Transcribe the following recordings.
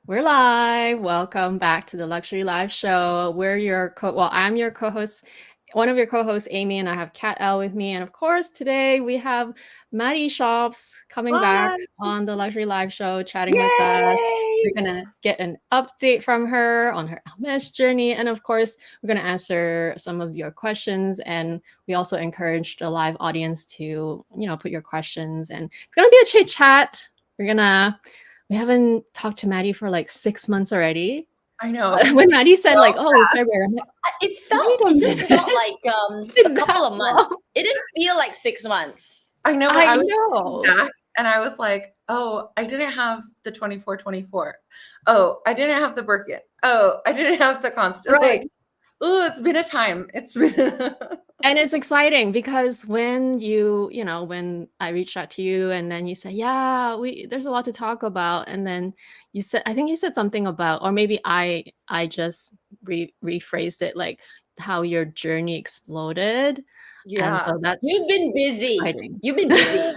We're live. Welcome back to the Luxury Live Show. I'm your co-host, one of your co-hosts, Amy, and I have Kat L with me. And of course, today we have Maddieshops coming back Hi. on the Luxury Live Show, chatting with us. Yay! We're gonna get an update from her on her Hermes journey, and of course, we're gonna answer some of your questions. And we also encourage the live audience to, put your questions. And it's gonna be a chit chat. We haven't talked to Maddie for like 6 months already. I know. When Maddie said So like, "Oh, it's fast. February," I'm like, It just felt like a Been couple that of months. It didn't feel like 6 months. I know, but I I was know. thinking back and I was like, oh, I didn't have the 24-24. Oh, I didn't have the Birkin. Oh, I didn't have the Constant. Right. Like, oh, it's been a time. It's been And it's exciting because when when I reached out to you and then you said, "Yeah, there's a lot to talk about," and then I think you said something about, or maybe I just rephrased it like how your journey exploded, and yeah. so that's You've been busy. exciting. You've been busy.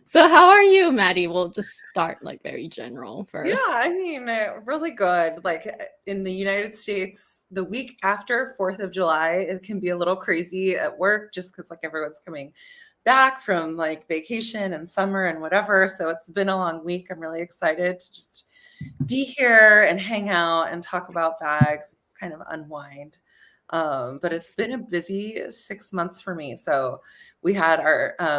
So how are you, Maddie? We'll just start like very general Yeah, first. I mean, really good. Like in the United States, the week after 4th of July, it can be a little crazy at work just because like everyone's coming back from like vacation and summer and whatever. So it's been a long week. I'm really excited to just be here and hang out and talk about bags, just kind of unwind. But it's been a busy 6 months for me. So we had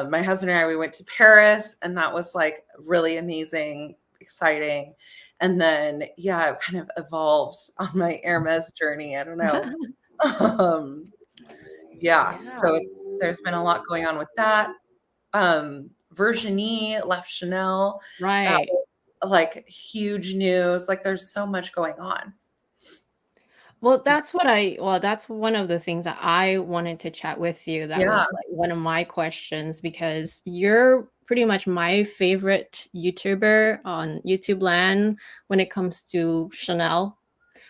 my husband and I, we went to Paris, and that was like really amazing, exciting. And then, yeah, it kind of evolved on my Hermes journey. I don't know. Yeah, so there's been a lot going on with that. Virginie left Chanel. That Right. was like huge news. Like there's so much going on. Well, that's one of the things that I wanted to chat with you. That Yeah. was like one of my questions because you're pretty much my favorite YouTuber on YouTube land when it comes to Chanel.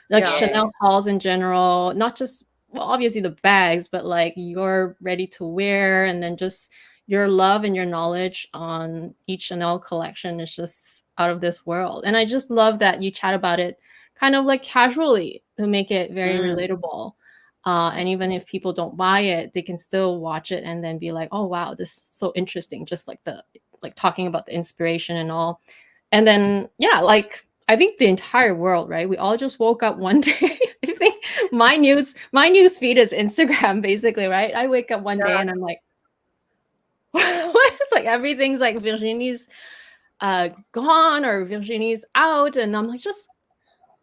Like Yeah. Chanel hauls in general, not just, well, obviously the bags, but like your ready to wear, and then just your love and your knowledge on each Chanel collection is just out of this world. And I just love that you chat about it kind of like casually to make it very Mm. relatable. And even if people don't buy it, they can still watch it and then be like, "Oh wow, this is so interesting." Just like talking about the inspiration and all. And then yeah, like I think the entire world, right? We all just woke up one day. I think my news feed is Instagram basically, right? I wake up one day Yeah. and I'm like, what? It's like everything's like Virginie's gone or Virginie's out, and I'm like, just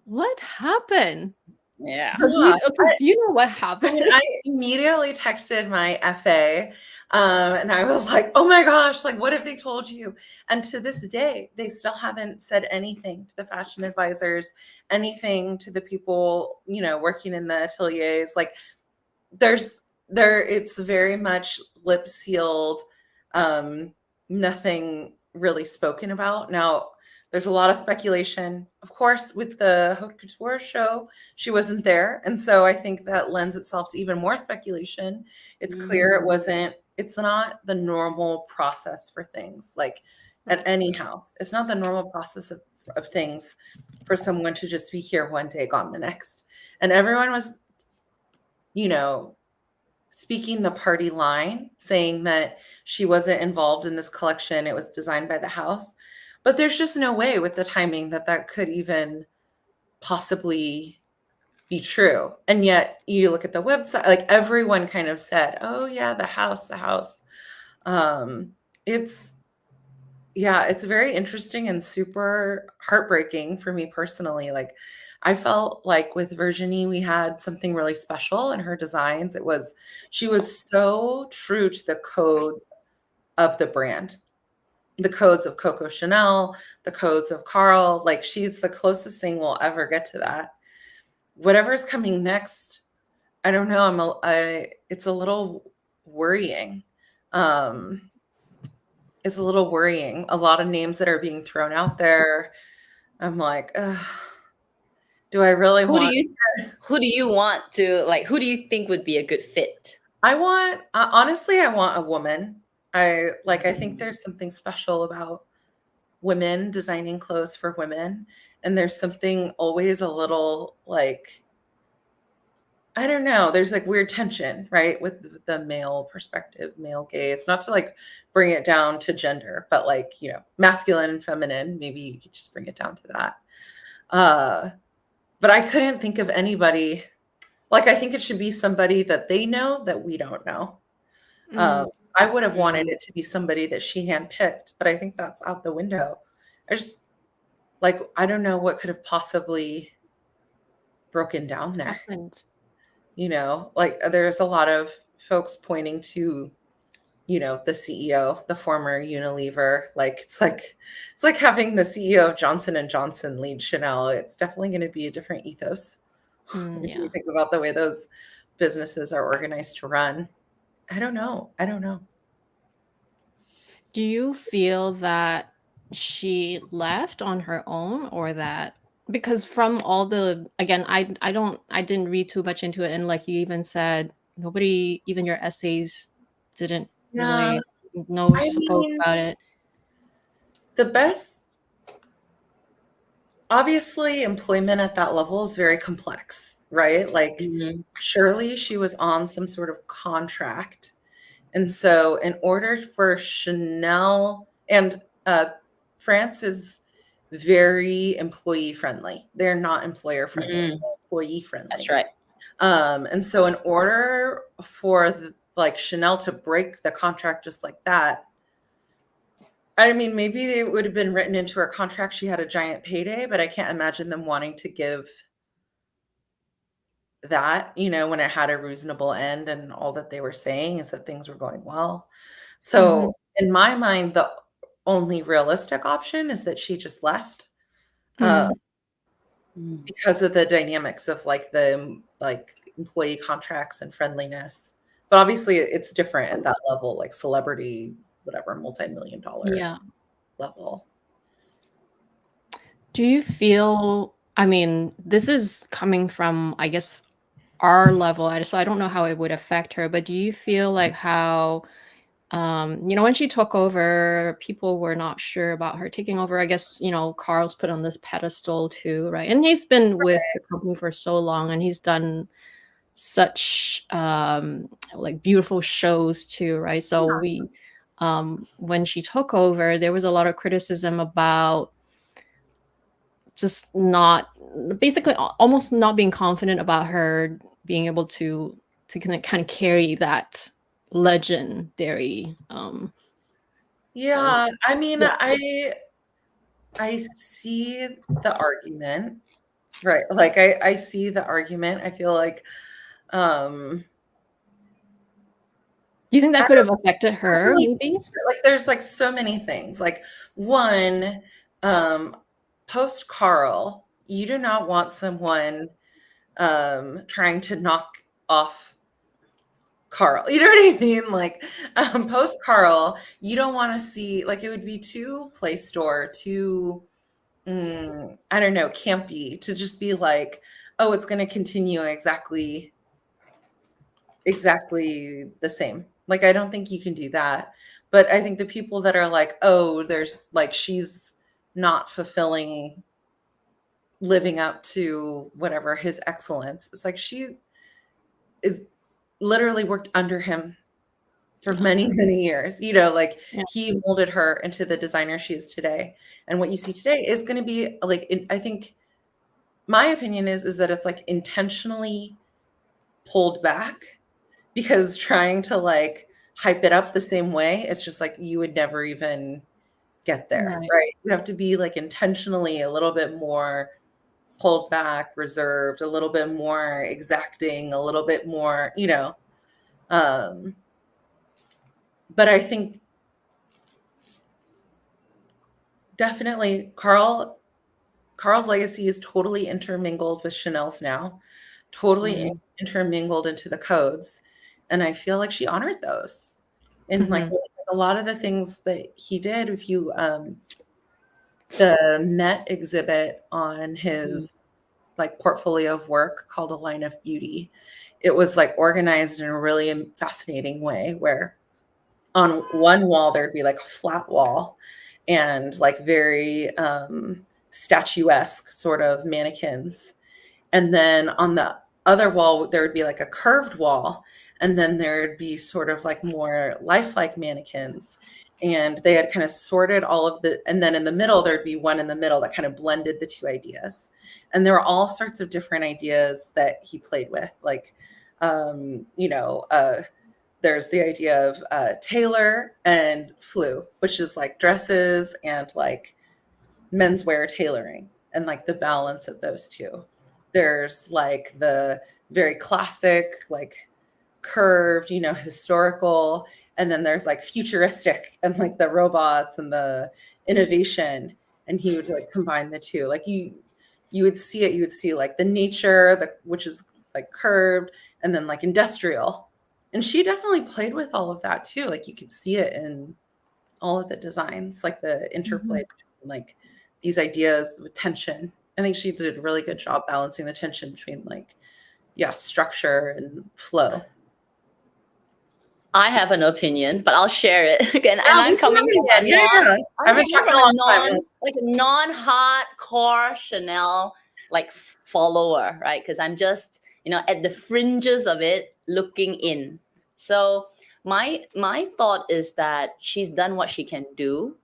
what happened? Yeah. So Yeah. do you know what I happened? mean, I immediately texted my FA, and I was like, "Oh my gosh, like, what have they told you?" And to this day, they still haven't said anything to the fashion advisors, anything to the people, working in the ateliers. Like, it's very much lip sealed, nothing really spoken about. Now, there's a lot of speculation. Of course, with the Haute Couture show, she wasn't there. And so I think that lends itself to even more speculation. It's clear it's not the normal process for things like at Right. any house. It's not the normal process of things for someone to just be here one day, gone the next. And everyone was, you know, speaking the party line, saying that she wasn't involved in this collection. It was designed by the house. But there's just no way with the timing that could even possibly be true. And yet you look at the website, like everyone kind of said, oh yeah, the house. Um, it's it's very interesting and super heartbreaking for me personally. Like I felt like with Virginie, we had something really special in her designs. She was so true to the codes of the brand, the codes of Coco Chanel, the codes of Carl. Like she's the closest thing we'll ever get to that. Whatever's coming next, I don't know. It's a little worrying. Um, it's a little worrying. A lot of names that are being thrown out there. I'm like, ugh, do I really Who do want? you who do you want to like who do you think would be a good fit? I want honestly, I want a woman. I think there's something special about women designing clothes for women, and there's something always a little like, I don't know, there's like weird tension, right, with the male perspective, male gaze. Not to like bring it down to gender, but like, you know, masculine and feminine, maybe you could just bring it down to that. But I couldn't think of anybody. Like, I think it should be somebody that they know that we don't know. I would have wanted it to be somebody that she handpicked, but I think that's out the window. I just, like, I don't know what could have possibly broken down there. Happened. You know, like there's a lot of folks pointing to, you know, the CEO, the former Unilever. Like it's like having the CEO of Johnson and Johnson lead Chanel. It's definitely going to be a different ethos. If Yeah. you think about the way those businesses are organized to run. I don't know. Do you feel that she left on her own, or that because from all the, again, I didn't read too much into it, and like you even said, nobody, even your essays, didn't Yeah, really I spoke mean, about it. the best, obviously, employment at that level is very complex, right? Like, surely she was on some sort of contract. And so, in order for Chanel, and France is very employee friendly, they're not employer friendly, they're employee friendly. That's right. And so, in order for like Chanel to break the contract just like that, I mean, maybe it would have been written into her contract she had a giant payday, but I can't imagine them wanting to give that, you know, when it had a reasonable end and all that they were saying is that things were going well. So in my mind, the only realistic option is that she just left because of the dynamics of like the employee contracts and friendliness. But obviously it's different at that level, like celebrity, whatever, multi-million-dollar level. Do you feel, I mean, this is coming from, I guess, our level, so I don't know how it would affect her, but do you feel like how, you know, when she took over, people were not sure about her taking over. I guess, you know, Carl's put on this pedestal too, right? And he's been with the company for so long, and he's done such like beautiful shows too, right? So we, when she took over, there was a lot of criticism about just not, basically almost not being confident about her being able to kind of carry that legendary Yeah, I mean, I see the argument, right? Like I see the argument. I feel like do you think that could have affected her maybe? Like there's like so many things. Like one, post Carl, you do not want someone trying to knock off Carl. You know what I mean? Like post Carl, you don't want to see, like, it would be too play store, too I don't know, campy to just be like, oh, it's going to continue exactly the same. Like, I don't think you can do that. But I think the people that are like, oh, there's like, she's not fulfilling, living up to whatever his excellence. It's like, she is literally worked under him for many, many years, you know, like he molded her into the designer she is today. And what you see today is going to be like, I think my opinion is that it's like intentionally pulled back, because trying to like hype it up the same way, it's just like you would never even get there, right? You have to be like intentionally a little bit more pulled back, reserved, a little bit more exacting, a little bit more, you know. But I think definitely Carl's legacy is totally intermingled with Chanel's now, totally intermingled into the codes. And I feel like she honored those. And like a lot of the things that he did, if you, the Met exhibit on his like portfolio of work called A Line of Beauty, it was like organized in a really fascinating way where on one wall, there'd be like a flat wall. and like very statuesque sort of mannequins. And then on the other wall, there would be like a curved wall. And then there'd be sort of like more lifelike mannequins. And they had kind of sorted all of the, and then in the middle, there'd be one in the middle that kind of blended the two ideas. And there were all sorts of different ideas that he played with. Like, you know, there's the idea of tailor and flue, which is like dresses and like menswear tailoring, and like the balance of those two. There's like the very classic, like curved, you know, historical, and then there's like futuristic and like the robots and the innovation. And he would like combine the two. Like you would see it, you would see like the nature, which is like curved, and then like industrial. And she definitely played with all of that too. Like you could see it in all of the designs, like the interplay between like these ideas with tension. I think she did a really good job balancing the tension between like, yeah, structure and flow. I have an opinion, but I'll share it again. And I'm coming from a non-hardcore Chanel like follower, right? Because I'm just, you know, at the fringes of it, looking in. So my thought is that she's done what she can do,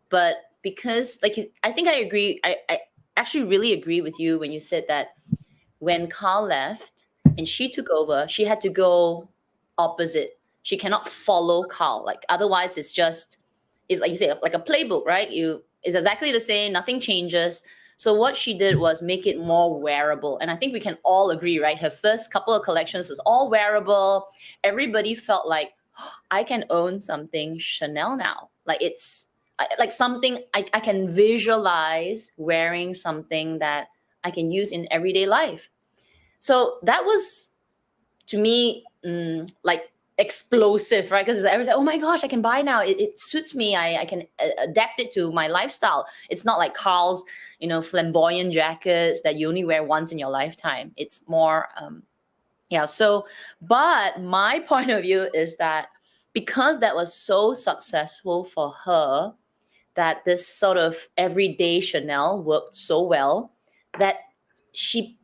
but because like I think I agree. I actually really agree with you when you said that when Carl left and she took over, she had to go opposite. She cannot follow Carl. Like otherwise it's like you say, like a playbook, right? It's exactly the same, nothing changes. So what she did was make it more wearable. And I think we can all agree, right? Her first couple of collections is all wearable. Everybody felt like, oh, I can own something Chanel now. Like it's like something I can visualize wearing something that I can use in everyday life. So that was, to me, like explosive, right? Because everyone's like, oh my gosh, I can buy now. It suits me. I can adapt it to my lifestyle. It's not like Carl's, you know, flamboyant jackets that you only wear once in your lifetime. It's more, yeah. So, but my point of view is that because that was so successful for her, that this sort of everyday Chanel worked so well that she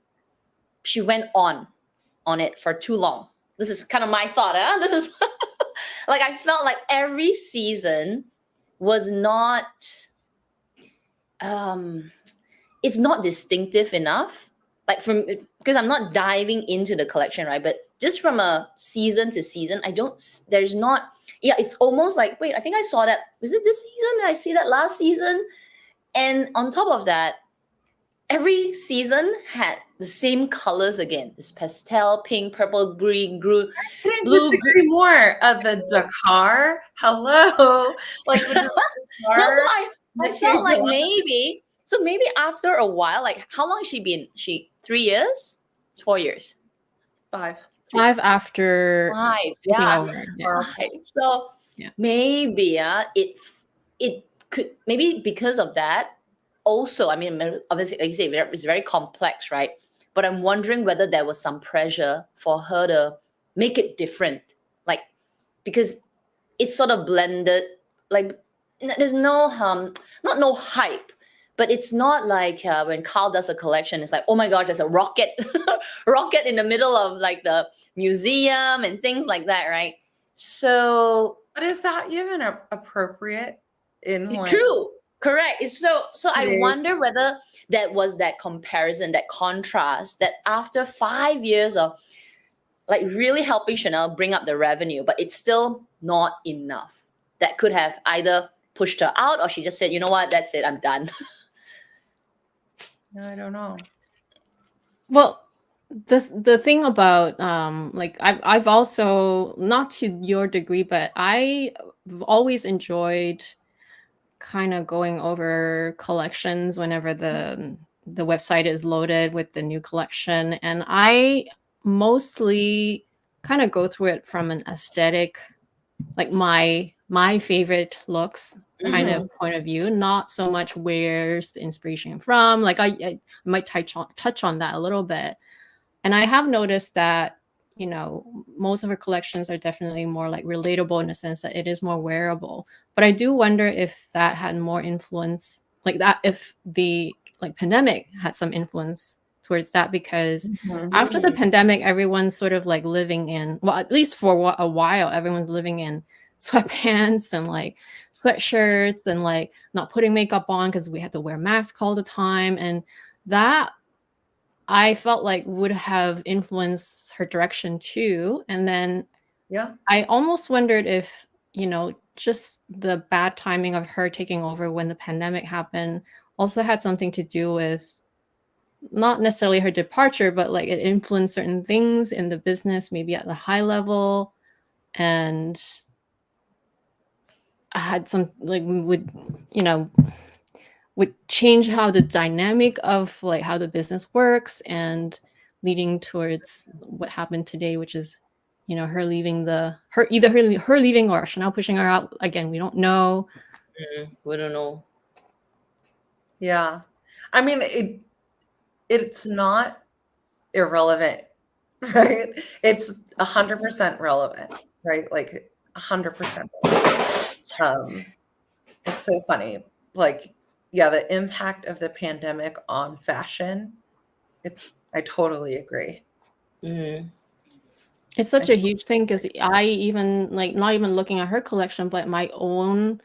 went on it for too long. This is kind of my thought. This is like I felt like every season was not it's not distinctive enough. Like because I'm not diving into the collection, right? But just from a season to season, there's not, yeah, it's almost like, wait, I think I saw that. Was it this season? Did I see that last season? And on top of that, every season had the same colors again. This pastel, pink, purple, green, blue. I couldn't disagree more. The Dakar, hello. Like the Dakar. No, so I felt like maybe after a while, like how long has she been? 3 years? 4 years? 5. 5 after 5, yeah. Over. Yeah. So yeah. Maybe it could, maybe because of that. Also, I mean, obviously, like you say, it's very complex, right? But I'm wondering whether there was some pressure for her to make it different, like because it's sort of blended. Like there's no not no hype, but it's not like when Carl does a collection, it's like, oh my gosh, there's a rocket in the middle of like the museum and things like that, right? So, but is that even appropriate in like, true? Correct. So I wonder whether that was that comparison, that contrast, that after 5 years of like really helping Chanel bring up the revenue, but it's still not enough. That could have either pushed her out or she just said, you know what, that's it, I'm done. No, I don't know. Well, the thing about like I've also, not to your degree, but I've always enjoyed kind of going over collections whenever the website is loaded with the new collection, and I mostly kind of go through it from an aesthetic, like my favorite looks kind of point of view, not so much where's the inspiration from. Like I might touch on that a little bit. And I have noticed that, you know, most of her collections are definitely more like relatable in the sense that it is more wearable. But I do wonder if that had more influence, like that, if the like pandemic had some influence towards that, because after the pandemic, everyone's sort of like living in, well, at least for a while, everyone's living in sweatpants and like sweatshirts and like not putting makeup on because we had to wear masks all the time. And that I felt like would have influenced her direction too. And then I almost wondered if, you know, just the bad timing of her taking over when the pandemic happened also had something to do with not necessarily her departure, but like it influenced certain things in the business, maybe at the high level. And I had some like would, you know, would change how the dynamic of like how the business works and leading towards what happened today, which is, you know, her leaving her leaving or Chanel pushing her out. Again, we don't know. We don't know. Yeah. I mean, it's not irrelevant, right? It's 100% relevant, right? Like 100%. It's so funny. Like, yeah, the impact of the pandemic on fashion, I totally agree. It's such a huge thing because I even like not even looking at her collection, but my own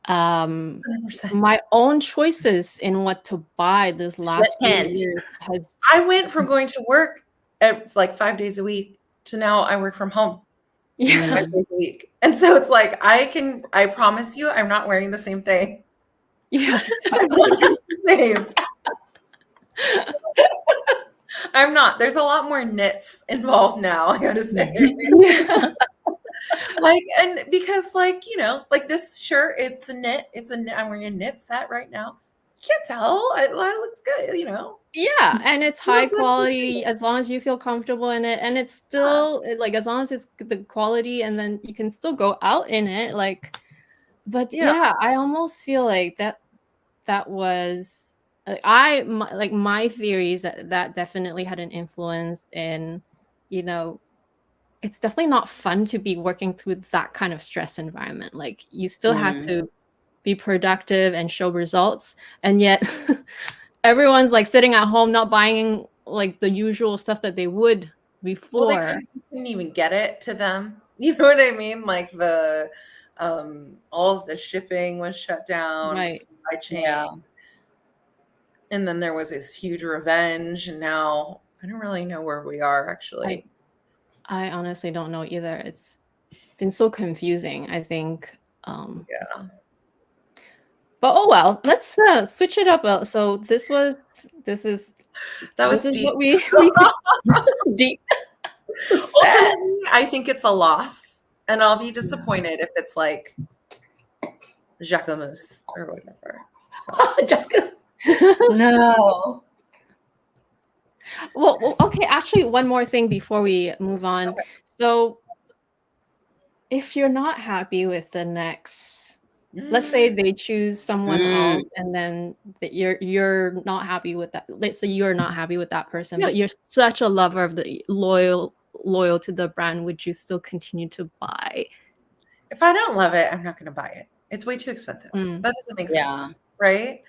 100%. my own choices in what to buy this last few years has. I went from going to work at like 5 days a week to now I work from home 5 days a week. And so it's like, I promise you, I'm not wearing the same thing. Yeah, same. I'm not. There's a lot more knits involved now, I gotta say. Like, and because like, you know, like this shirt, it's a knit. I'm wearing a knit set right now. You can't tell. It looks good, you know. Yeah, and it's high quality as long as you feel comfortable in it, and it's still like as long as it's the quality, and then you can still go out in it. Like, but yeah, I almost feel like that was my theories that definitely had an influence in, you know, it's definitely not fun to be working through that kind of stress environment. Like you still had to be productive and show results, and yet everyone's like sitting at home not buying like the usual stuff that they would before. Well, they couldn't even get it to them. You know what I mean? Like the all of the shipping was shut down, right? Supply chain. And then there was this huge revenge, and now I don't really know where we are actually. I honestly don't know either. It's been so confusing, I think. Yeah. But oh well, let's switch it up. So this is deep. What we deep. Ultimately, I think it's a loss, and I'll be disappointed if it's like Jacquemus or whatever. So. No. Well, okay. Actually, one more thing before we move on. Okay. So, if you're not happy with the next, let's say they choose someone else, and then you're not happy with that. Let's say you're not happy with that person, but you're such a lover of the loyal to the brand. Would you still continue to buy? If I don't love it, I'm not going to buy it. It's way too expensive. That doesn't make sense, right?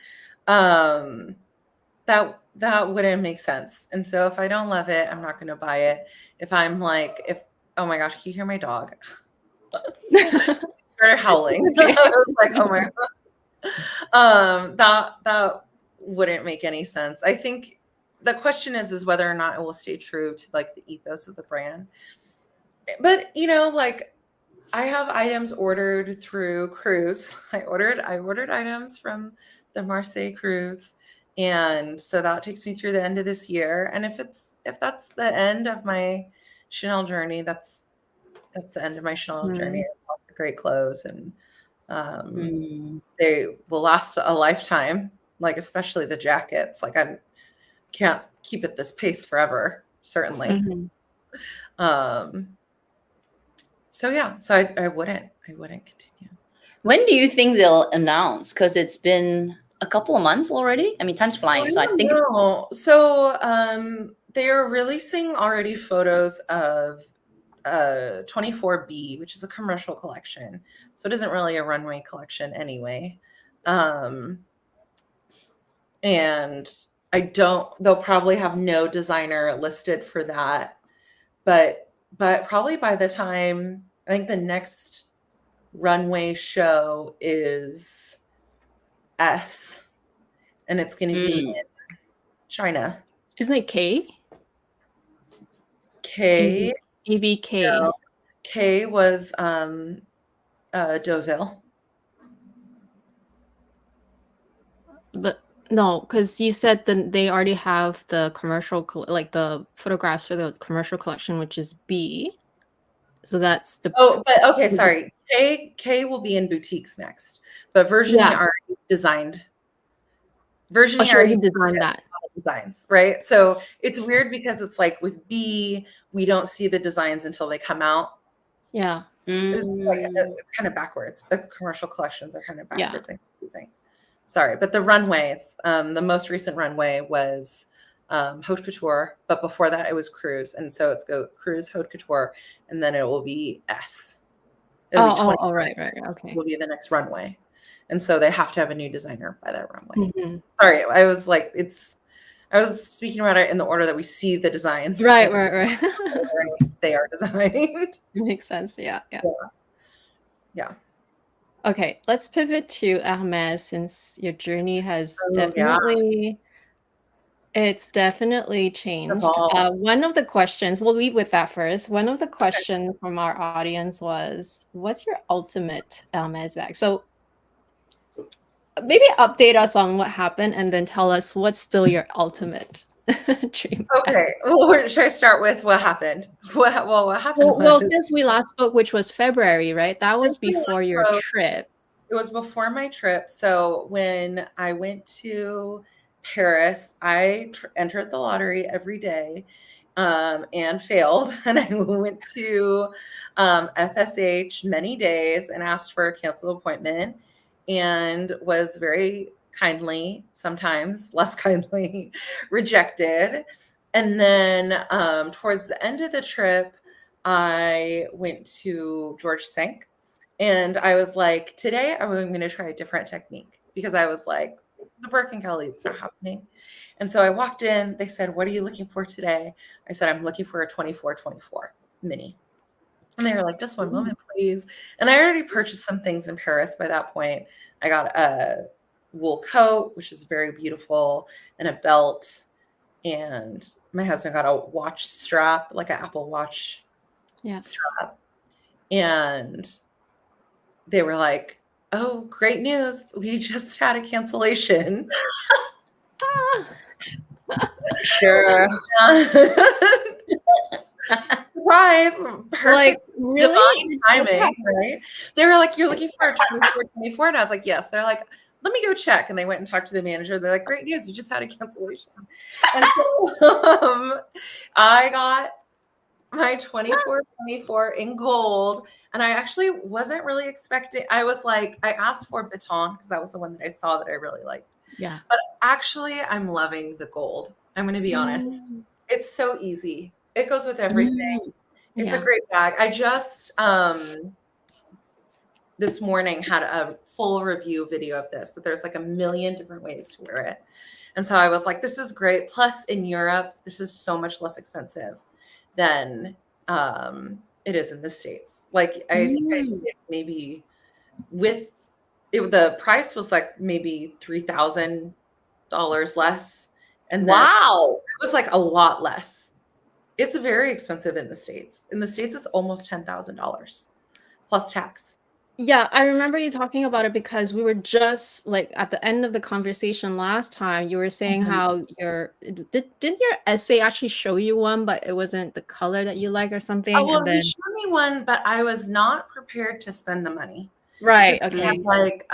That wouldn't make sense. And so if I don't love it, I'm not going to buy it. If I'm like, oh my gosh, can you hear my dog? Started howling. I was like, oh my God. That wouldn't make any sense. I think the question is whether or not it will stay true to like the ethos of the brand. But you know, like I have items ordered through cruise. I ordered items from the Marseille cruise. And so that takes me through the end of this year. And if that's the end of my Chanel journey, that's the end of my Chanel journey. Lots of great clothes, and they will last a lifetime. Like especially the jackets. Like I can't keep at this pace forever, certainly. So yeah, so I wouldn't continue. When do you think they'll announce? Because it's been a couple of months already. I mean, time's flying. So I think so they are releasing already photos of 24B, which is a commercial collection. So it isn't really a runway collection anyway. And they'll probably have no designer listed for that. But probably by the time, I think the next runway show is S, and it's going to be in China. Isn't it K? K. ABK. No, K was Deauville. But no, because you said that they already have the commercial, like the photographs for the commercial collection, which is B. So that's the. Oh, but okay, sorry. K will be in boutiques next, but Virginie already designed. Virginie already designed that. Designs, right? So it's weird because it's like with B, we don't see the designs until they come out. Yeah. It's like it's kind of backwards. The commercial collections are kind of backwards and confusing. Sorry, but the runways, the most recent runway was Haute Couture, but before that it was Cruise, and so it's Cruise, Haute Couture, and then it will be S. Right, okay. Will be the next runway, and so they have to have a new designer by that runway. Sorry, I was speaking about it in the order that we see the designs. Right. They are designed. Makes sense. Yeah. Okay, let's pivot to Hermes, since your journey has it's definitely changed. One of the questions, we'll leave with that first. One of the questions from our audience was, what's your ultimate Hermes bag? So maybe update us on what happened and then tell us what's still your ultimate dream bag. Okay, well, should I start with what happened? What happened? Well, since we last spoke, which was February, right? That was before your trip. It was before my trip. So when I went to Paris, I entered the lottery every day and failed. And I went to FSH many days and asked for a canceled appointment, and was very kindly, sometimes less kindly, rejected. And then towards the end of the trip, I went to George Cinq, and I was like, today I'm going to try a different technique, because I was like, the Birkin Kelly, it's not happening. And so I walked in, they said, what are you looking for today? I said, I'm looking for a 2424 mini. And they were like, just one moment, please. And I already purchased some things in Paris by that point. I got a wool coat, which is very beautiful, and a belt. And my husband got a watch strap, like an Apple Watch strap. And they were like, oh, great news. We just had a cancellation. Sure. Surprise. Perfect. Like, really? Divine timing, right? They were like, you're looking for a 2424? And I was like, yes. They're like, let me go check. And they went and talked to the manager. They're like, great news. You just had a cancellation. And so I got my 2424 in gold. And I actually wasn't really expecting. I was like, I asked for Baton because that was the one that I saw that I really liked. Yeah. But actually, I'm loving the gold. I'm going to be honest. It's so easy. It goes with everything. It's a great bag. I just this morning had a full review video of this, but there's like a million different ways to wear it. And so I was like, this is great. Plus in Europe, this is so much less expensive than it is in the States. Like I think I did maybe with it, the price was like maybe $3,000 less. And then it was like a lot less. It's very expensive in the States. In the States, it's almost $10,000 plus tax. Yeah, I remember you talking about it because we were just like at the end of the conversation last time, you were saying how didn't your essay actually show you one, but it wasn't the color that you like or something? Oh, well, he showed me one, but I was not prepared to spend the money. Right. Because Okay. like,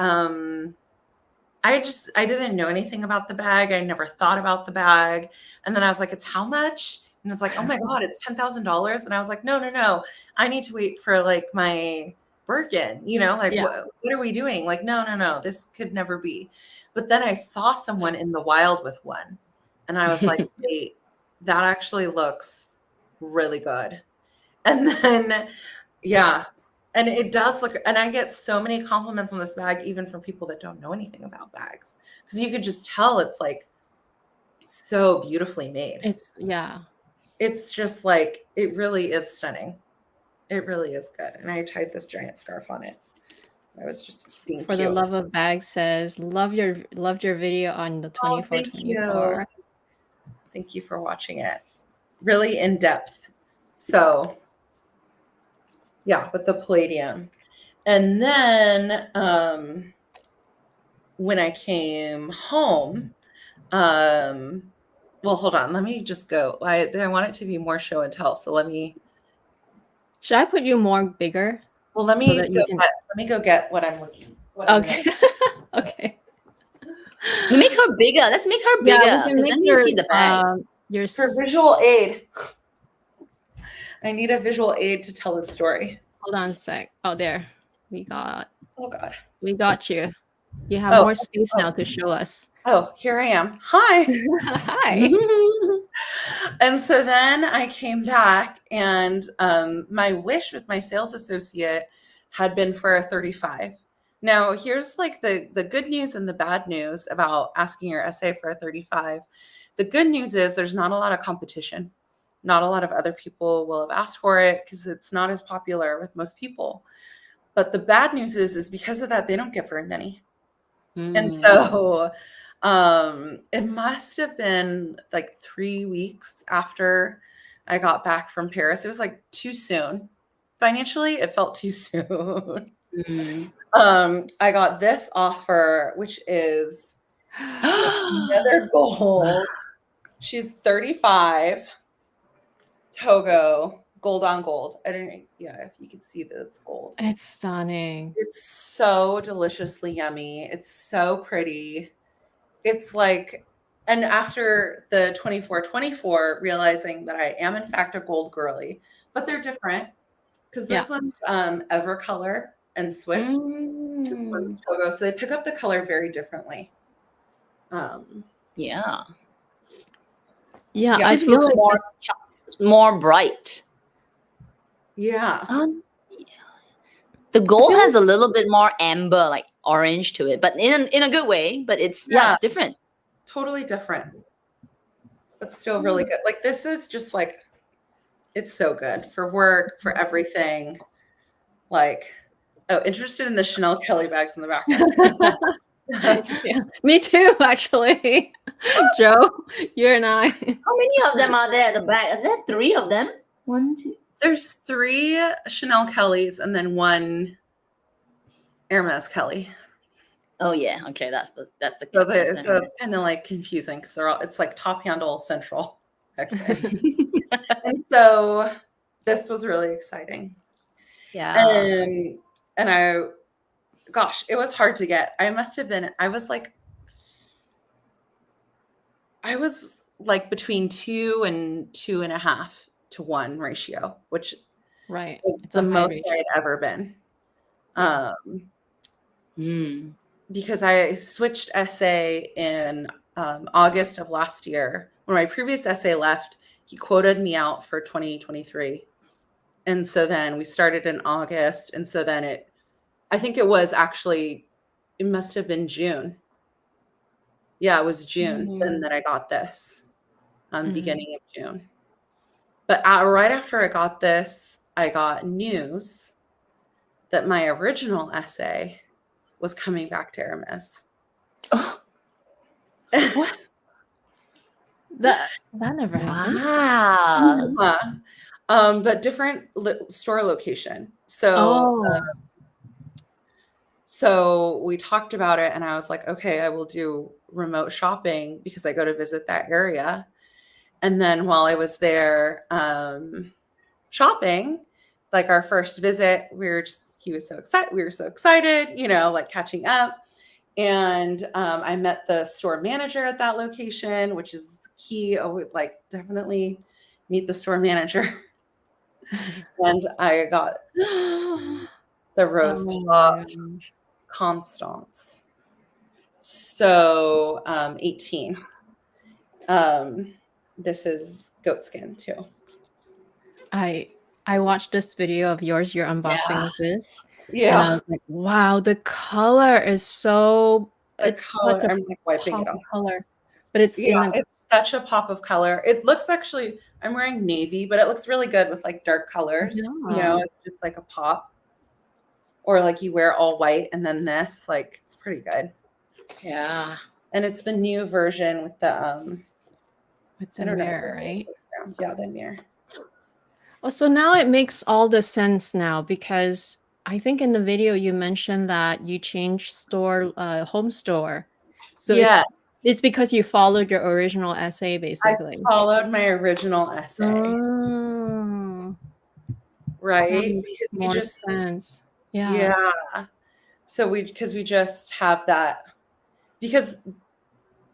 I didn't know anything about the bag. I never thought about the bag. And then I was like, it's how much? And it's like, oh my God, it's $10,000. And I was like, no. I need to wait for like my Birkin, you know, like what are we doing? Like, no, this could never be. But then I saw someone in the wild with one, and I was like, wait, that actually looks really good. And then, yeah, and it does look, and I get so many compliments on this bag, even from people that don't know anything about bags, because you could just tell it's like so beautifully made. It's just like, it really is stunning. It really is good. And I tied this giant scarf on it. I was just being For cute. the love of bags says, loved your video on the 24-24. Thank you for watching it. Really in depth. So yeah, with the palladium. And then when I came home, well, hold on. Let me just go. I want it to be more show and tell. So let me. Should I put you more bigger? Well, let me go get what I'm looking. Okay. Okay. Make her bigger. Let's make her bigger. Because then you see the bag. For visual aid. I need a visual aid to tell the story. Hold on a sec. Oh, there. We got. Oh God. We got you. You have more space now to show us. Oh, here I am. Hi. Hi. And so then I came back, and my wish with my sales associate had been for a 35. Now, here's like the good news and the bad news about asking your SA for a 35. The good news is there's not a lot of competition. Not a lot of other people will have asked for it because it's not as popular with most people. But the bad news is because of that, they don't get very many. And so it must have been like 3 weeks after I got back from Paris. It was like too soon. Financially, it felt too soon. I got this offer, which is another gold. She's 35. Togo, gold on gold. I don't know. Yeah, if you can see that it's gold. It's stunning. It's so deliciously yummy. It's so pretty. It's like, and after the 24-24, realizing that I am in fact a gold girly, but they're different because this one's Evercolor and Swift. This one's Togo, so they pick up the color very differently. Yeah, I feel like more bright. Yeah. The gold has a little bit more amber, like orange to it, but in a good way. But it's it's different. Totally different. But still really good. Like this is just like, it's so good for work, for everything. Like, interested in the Chanel Kelly bags in the background. Yeah, me too, actually. Joe, you and I. How many of them are there at the back? Is there 3 of them? 1, 2. There's 3 Chanel Kellys and then 1 Hermes Kelly. Oh yeah, okay, that's the so it's kind of like confusing because it's like top handle central. Okay. And so this was really exciting. Yeah. And I, gosh, it was hard to get. I was like between 2 and 2.5 to 1 ratio, which was the most I'd ever been. Because I switched SA in August of last year. When my previous SA left, he quoted me out for 2023. And so then we started in August. And so then I think it must have been June. Yeah, it was June then that I got this, beginning of June. But right after I got this, I got news that my original essay was coming back to Hermes. Oh. What? That never happened. Wow. But different store location. So so we talked about it and I was like, okay, I will do remote shopping because I go to visit that area. And then while I was there shopping, like our first visit, he was so excited. We were so excited, like catching up. And I met the store manager at that location, which is key. I would definitely meet the store manager. And I got the Rose Pop Constance. So 18. This is goat skin too. I watched this video of yours, your unboxing Yeah. of this, and I Yeah, was like, wow, the color is so the it's color. such a I'm like wiping pop it of off. color, but it's Yeah, in a it's such a pop of color. It looks actually, I'm wearing navy, but it looks really good with like dark colors. You know, yeah. it's just like a pop. Or like you wear all white and then this, like it's pretty good. Yeah. And it's the new version with the With I the don't know. mirror, right? Yeah, the mirror. Oh, so now it makes all the sense now, because I think in the video you mentioned that you changed home store. So Yes, it's because you followed your original essay, I basically. followed my original essay, Oh, that right? makes Because we more just, sense. Yeah. yeah. So because we just have that, because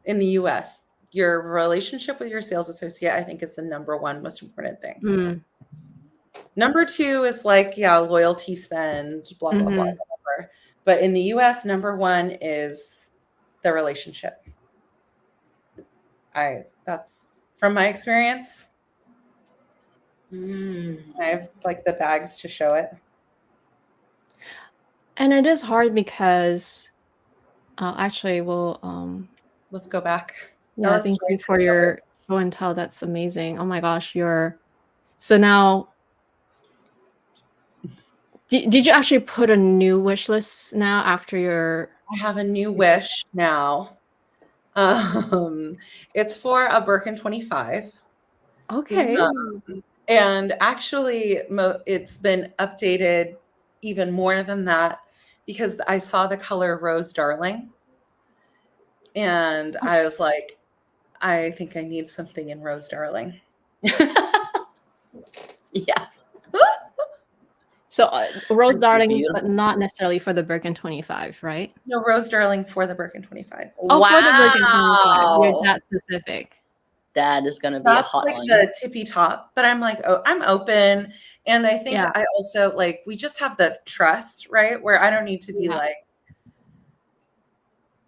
in the US, your relationship with your sales associate, I think, is the number one most important thing. Mm. Number two is like, yeah, loyalty spend, blah, blah, blah, whatever. But in the US, number one is the relationship. That's from my experience. Mm. I have like the bags to show it. And it is hard because actually Let's go back. yeah, Let's thank try you to for show it. your show and tell. That's amazing. Oh my gosh, so now did you actually put a new wish list now after your I have a new wish now. It's for a Birkin 25. okay. And actually, it's been updated even more than that because I saw the color Rose Darling. And I was like, I think I need something in Rose Darling. Yeah. So Rose That's Darling, beautiful. but not necessarily for the Birkin 25, right? No, Rose Darling for the Birkin 25. Oh, for the Birkin 25. You're Wow. that specific. That is going to be a That's hot like one. the tippy top, but I'm like, oh, I'm open. And I think Yeah. I also like, we just have the trust, right? Where I don't need to be Yeah.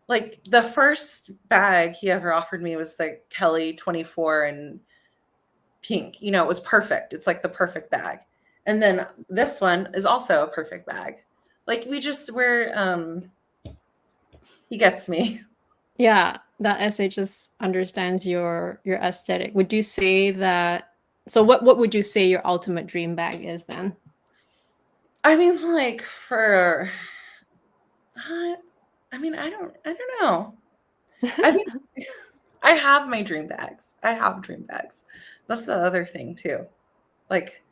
like the first bag he ever offered me was the Kelly 24 in pink. You know, it was perfect. It's like the perfect bag. And then this one is also a perfect bag. Like he gets me. Yeah, that essay just understands your aesthetic. Would you say that, so what would you say your ultimate dream bag is then? I mean, like I don't know. I think I have my dream bags. I have dream bags. That's the other thing too. Like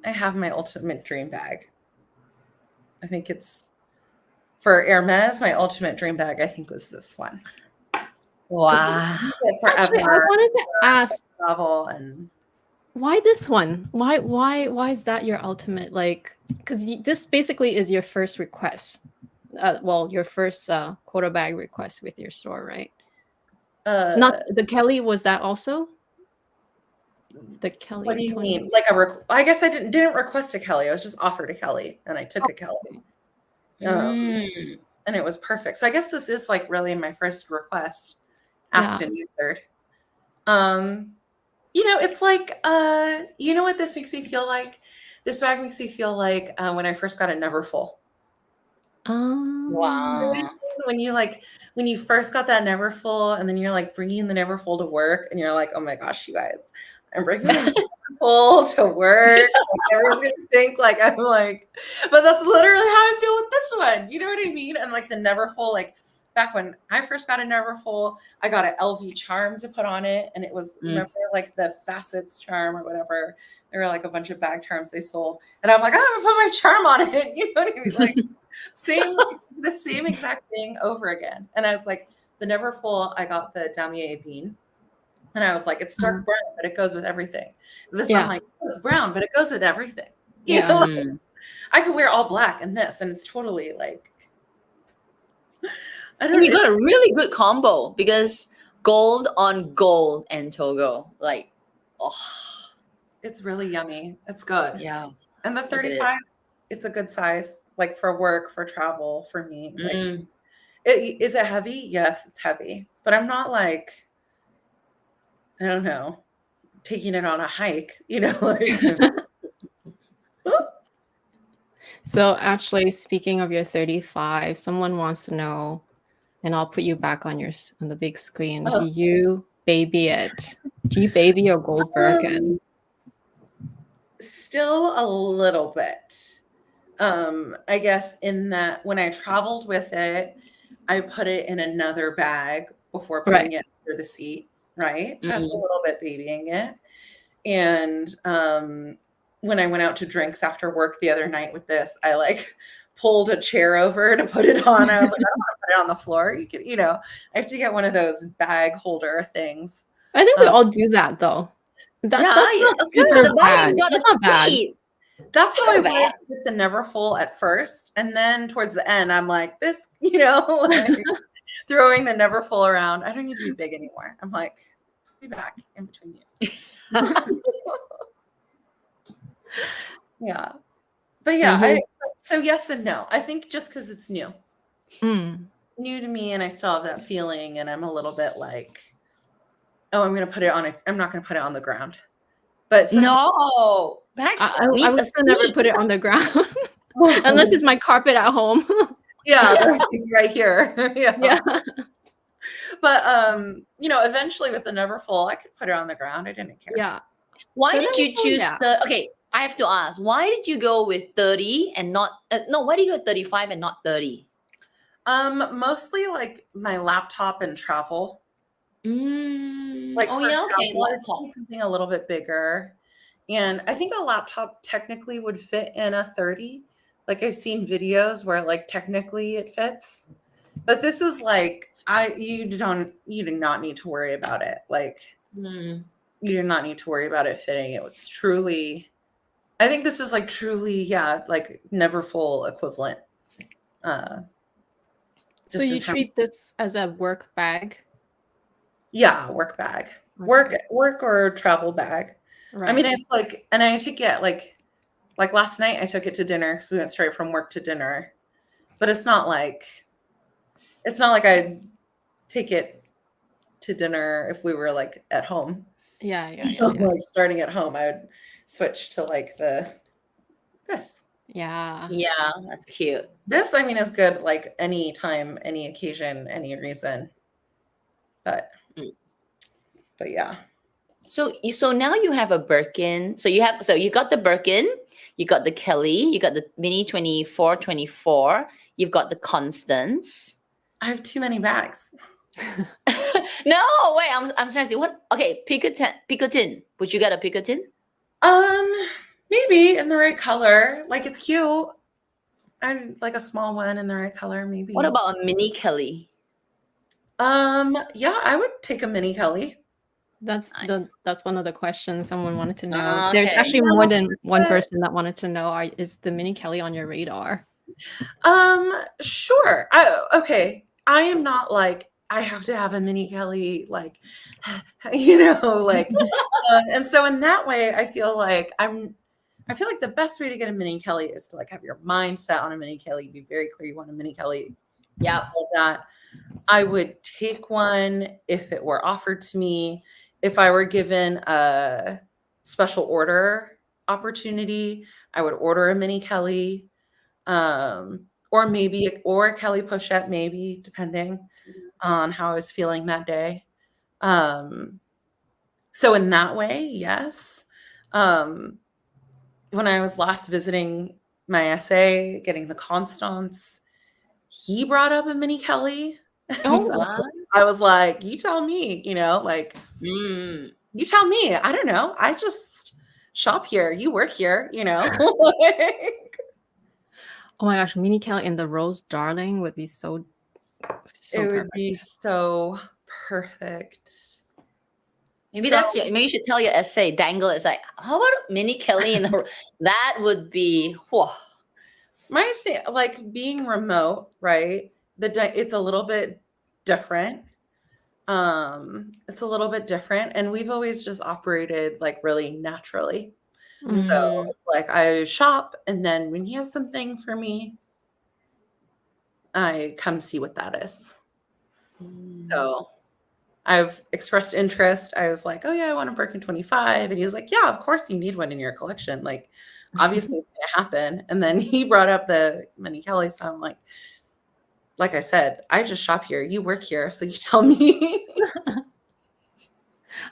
I have my ultimate dream bag. I think it's for Hermes, my ultimate dream bag, I think, was this one. Wow. Forever. Actually, I wanted to ask, Travel and why this one? Why is that your ultimate, like, because this basically is your first request. Well, your first quota bag request with your store, right? Not the Kelly, was that also? The Kelly. What do you 20. mean? Like I guess I didn't request a Kelly. I was just offered a Kelly and I took a Kelly. Mm. And it was perfect. So I guess this is like really my first request asked and answered. You know, it's like, you know what this makes me feel like? This bag makes me feel like when I first got a Neverfull. Wow. When you first got that Neverfull and then you're like bringing the Neverfull to work and you're like, oh my gosh, you guys, I'm bringing the Neverfull to work. Like, everyone's gonna think like I'm like, but that's literally how I feel with this one. You know what I mean? And like the Neverfull, like back when I first got a Neverfull, I got an LV charm to put on it, and it was remember like the facets charm or whatever. There were like a bunch of bag charms they sold, and I'm like, oh, I'm gonna put my charm on it. You know what I mean? Like the same exact thing over again. And I was like, the Neverfull, I got the damier bean. And I was like, it's dark brown, but it goes with everything. This I'm like, oh, it's brown, but it goes with everything. You know, like, I could wear all black and this, and it's totally like I don't And you got a really good combo because gold on gold and Togo. Like, oh, it's really yummy. It's good. yeah. And the 35, it's a good size, like for work, for travel, for me. Like, is it heavy? Yes, it's heavy. But I'm not like, I don't know. taking it on a hike, you know, like. So actually, speaking of your 35, someone wants to know, and I'll put you back on on the big screen. Do you baby it? Do you baby your gold Birkin? Still a little bit. I guess in that when I traveled with it, I put it in another bag before putting it under the seat, right? That's a little bit babying it. And when I went out to drinks after work the other night with this, I like pulled a chair over to put it on. I was like, I don't want to put it on the floor. You could, you know, I have to get one of those bag holder things. I think we all do that though. That's not super the bad. That's not bad. That's how I was with the Neverfull at first. And then towards the end, I'm like, this, you know, like throwing the Neverfull around. I don't need to be big anymore. I'm like, be back in between you. Yeah. But yeah, so yes and no. I think just because it's new. New to me, and I still have that feeling, and I'm a little bit like, oh, I'm not going to put it on the ground. But no, I would still never put it on the ground unless it's my carpet at home. Yeah, right here. Yeah. But you know, eventually with the Neverfull, I could put it on the ground. I didn't care. Yeah. Why did you choose okay, I have to ask, why did you go with 30 and not why do you go with 35 and not 30? Mostly like my laptop and travel. Like something a little bit bigger. And I think a laptop technically would fit in a 30. Like I've seen videos where like technically it fits. But this is like you do not need to worry about it. Like you do not need to worry about it fitting. It's truly, I think this is like truly, like Neverfull equivalent. So you treat this as a work bag? Yeah, work bag. Okay. Work or travel bag. Right. I mean, it's like, and I take it like last night I took it to dinner because we went straight from work to dinner. But it's not like I'd take it to dinner if we were like at home. Yeah. Like starting at home, I would switch to like this. Yeah. Yeah, that's cute. This, I mean, is good like any time, any occasion, any reason. But yeah. So now you have a Birkin. So you got the Birkin, you got the Kelly, you got the Mini 24, you've got the Constance. I have too many bags. No, wait, I'm trying to see what. Okay, Picotin. Would you get a Picotin? Maybe in the right color. Like it's cute. I'd like a small one in the right color, maybe. What about a Mini Kelly? Yeah, I would take a Mini Kelly. That's one of the questions someone wanted to know. There's actually more than one person that wanted to know, is the Mini Kelly on your radar? Sure. Okay. I am not like, I have to have a Mini Kelly, like, you know, like, and so in that way, I feel like the best way to get a Mini Kelly is to like have your mind set on a Mini Kelly, be very clear you want a Mini Kelly. Yeah. That I would take one if it were offered to me. If I were given a special order opportunity, I would order a Mini Kelly, or a Kelly Pochette, maybe, depending on how I was feeling that day. So in that way, yes. When I was last visiting my SA, getting the Constance, he brought up a Mini Kelly. Oh, so I was like, you tell me, you know, like, you tell me. I don't know. I just shop here. You work here, you know. Oh my gosh, Mini Kelly in the Rose Darling would be so it perfect. Would be so perfect. Maybe maybe you should tell your essay, dangle it. It's like, how about Mini Kelly in the that would be my thing, like being remote, right? It's a little bit different. It's a little bit different, and we've always just operated like really naturally. So like I shop, and then when he has something for me, I come see what that is. So I've expressed interest. I was like, oh yeah, I want a Birkin 25. And he was like, yeah, of course you need one in your collection. Like, obviously it's going to happen. And then he brought up the Minnie Kelly. So I'm like I said, I just shop here. You work here. So you tell me.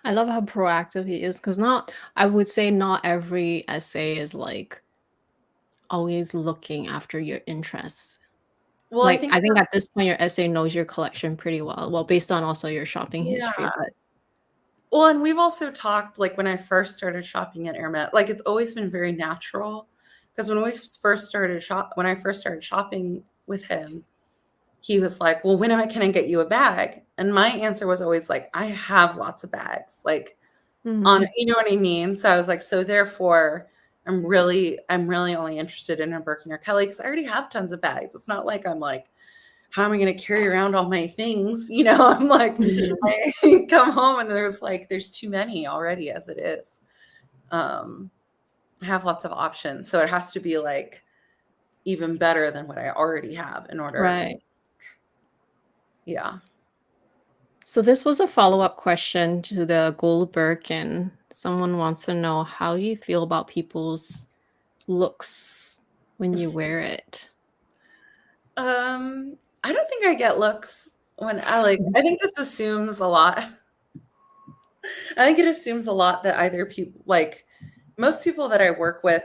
I love how proactive he is, because I would say not every essay is like always looking after your interests. Well, Like, I think at this point, your essay knows your collection pretty well. Well, based on also your shopping history. But well, and we've also talked, like when I first started shopping at Hermes, like it's always been very natural. Because when I first started shopping with him, he was like, well, when can I get you a bag? And my answer was always like, I have lots of bags. Like you know what I mean? So I was like, so therefore I'm really only interested in a Birkin or Kelly because I already have tons of bags. It's not like I'm like, how am I going to carry around all my things? You know, I'm like, I come home and there's too many already as it is. I have lots of options. So it has to be like even better than what I already have in order. right. Yeah. So this was a follow-up question to the gold Birkin. Someone wants to know, how do you feel about people's looks when you wear it? I don't think I get looks when I think this assumes a lot. I think it assumes a lot that either people, like most people that I work with,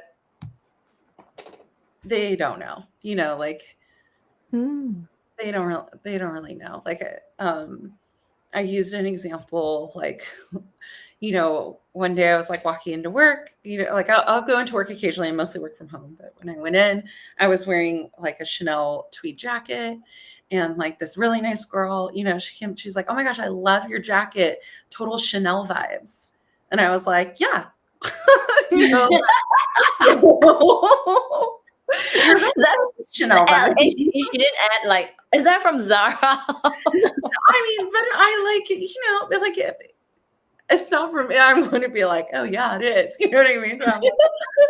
they don't know, you know, like they don't really know. Like, I used an example, like, you know, one day I was like walking into work, you know, like I'll go into work occasionally and mostly work from home. But when I went in, I was wearing like a Chanel tweed jacket, and like this really nice girl, you know, she's like, oh my gosh, I love your jacket. Total Chanel vibes. And I was like, yeah. You know, Chanel vibes. And she didn't add like, is that from Zara? I mean, but I like it, you know, like it's not for me. I'm going to be like, oh yeah, it is. You know what I mean?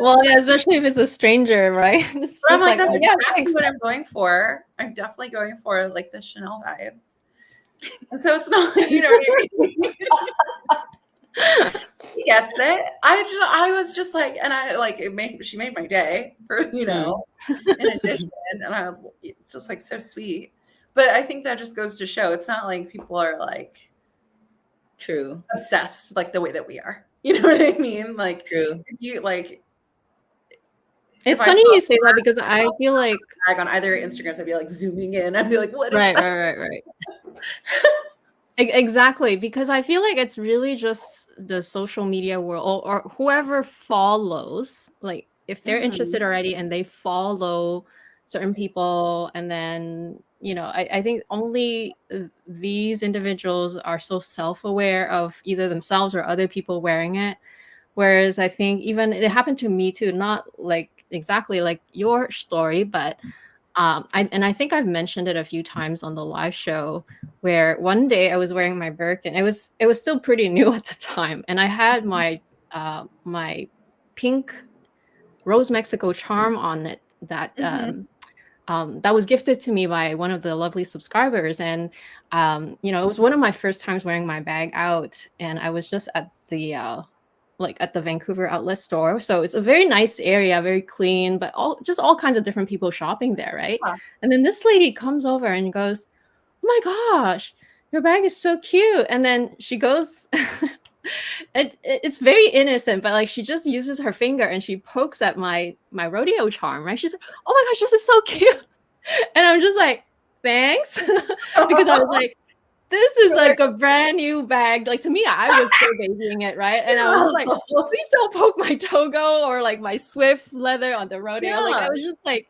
Well, yeah, especially if it's a stranger, right? It's I'm like, that's oh, yeah, exactly thanks. what I'm going for. I'm definitely going for like the Chanel vibes. And so it's not, you know what I mean? He gets it. I was just like, and I like she made my day for, you know, in addition. And it's just like so sweet. But I think that just goes to show it's not like people are like True. obsessed like the way that we are. You know what I mean? Like, True. if you like, it's funny you say that, because I feel like on either Instagrams, I'd be like zooming in. I'd be like, what is right. that? Exactly, because I feel like it's really just the social media world, or whoever follows, like if they're interested already and they follow certain people, and then, you know, I think only these individuals are so self-aware of either themselves or other people wearing it. Whereas I think even it happened to me too, not like exactly like your story, but I think I've mentioned it a few times on the live show, where one day I was wearing my Birkin. It was still pretty new at the time, and I had my my pink Rose Mexico charm on it that that was gifted to me by one of the lovely subscribers. And you know, it was one of my first times wearing my bag out, and I was just at the like at the Vancouver outlet store. So it's a very nice area, very clean, but all kinds of different people shopping there, right? Huh. And then this lady comes over and goes, oh my gosh, your bag is so cute. And then she goes, it's very innocent, but like she just uses her finger and she pokes at my rodeo charm, right? She's like, oh my gosh, this is so cute. And I'm just like, thanks. Because I was like, this is like a brand new bag. Like, to me, I was still babying it, right? And I was like, please don't poke my Togo or like my Swift leather on the rodeo. Yeah. Like, I was just like,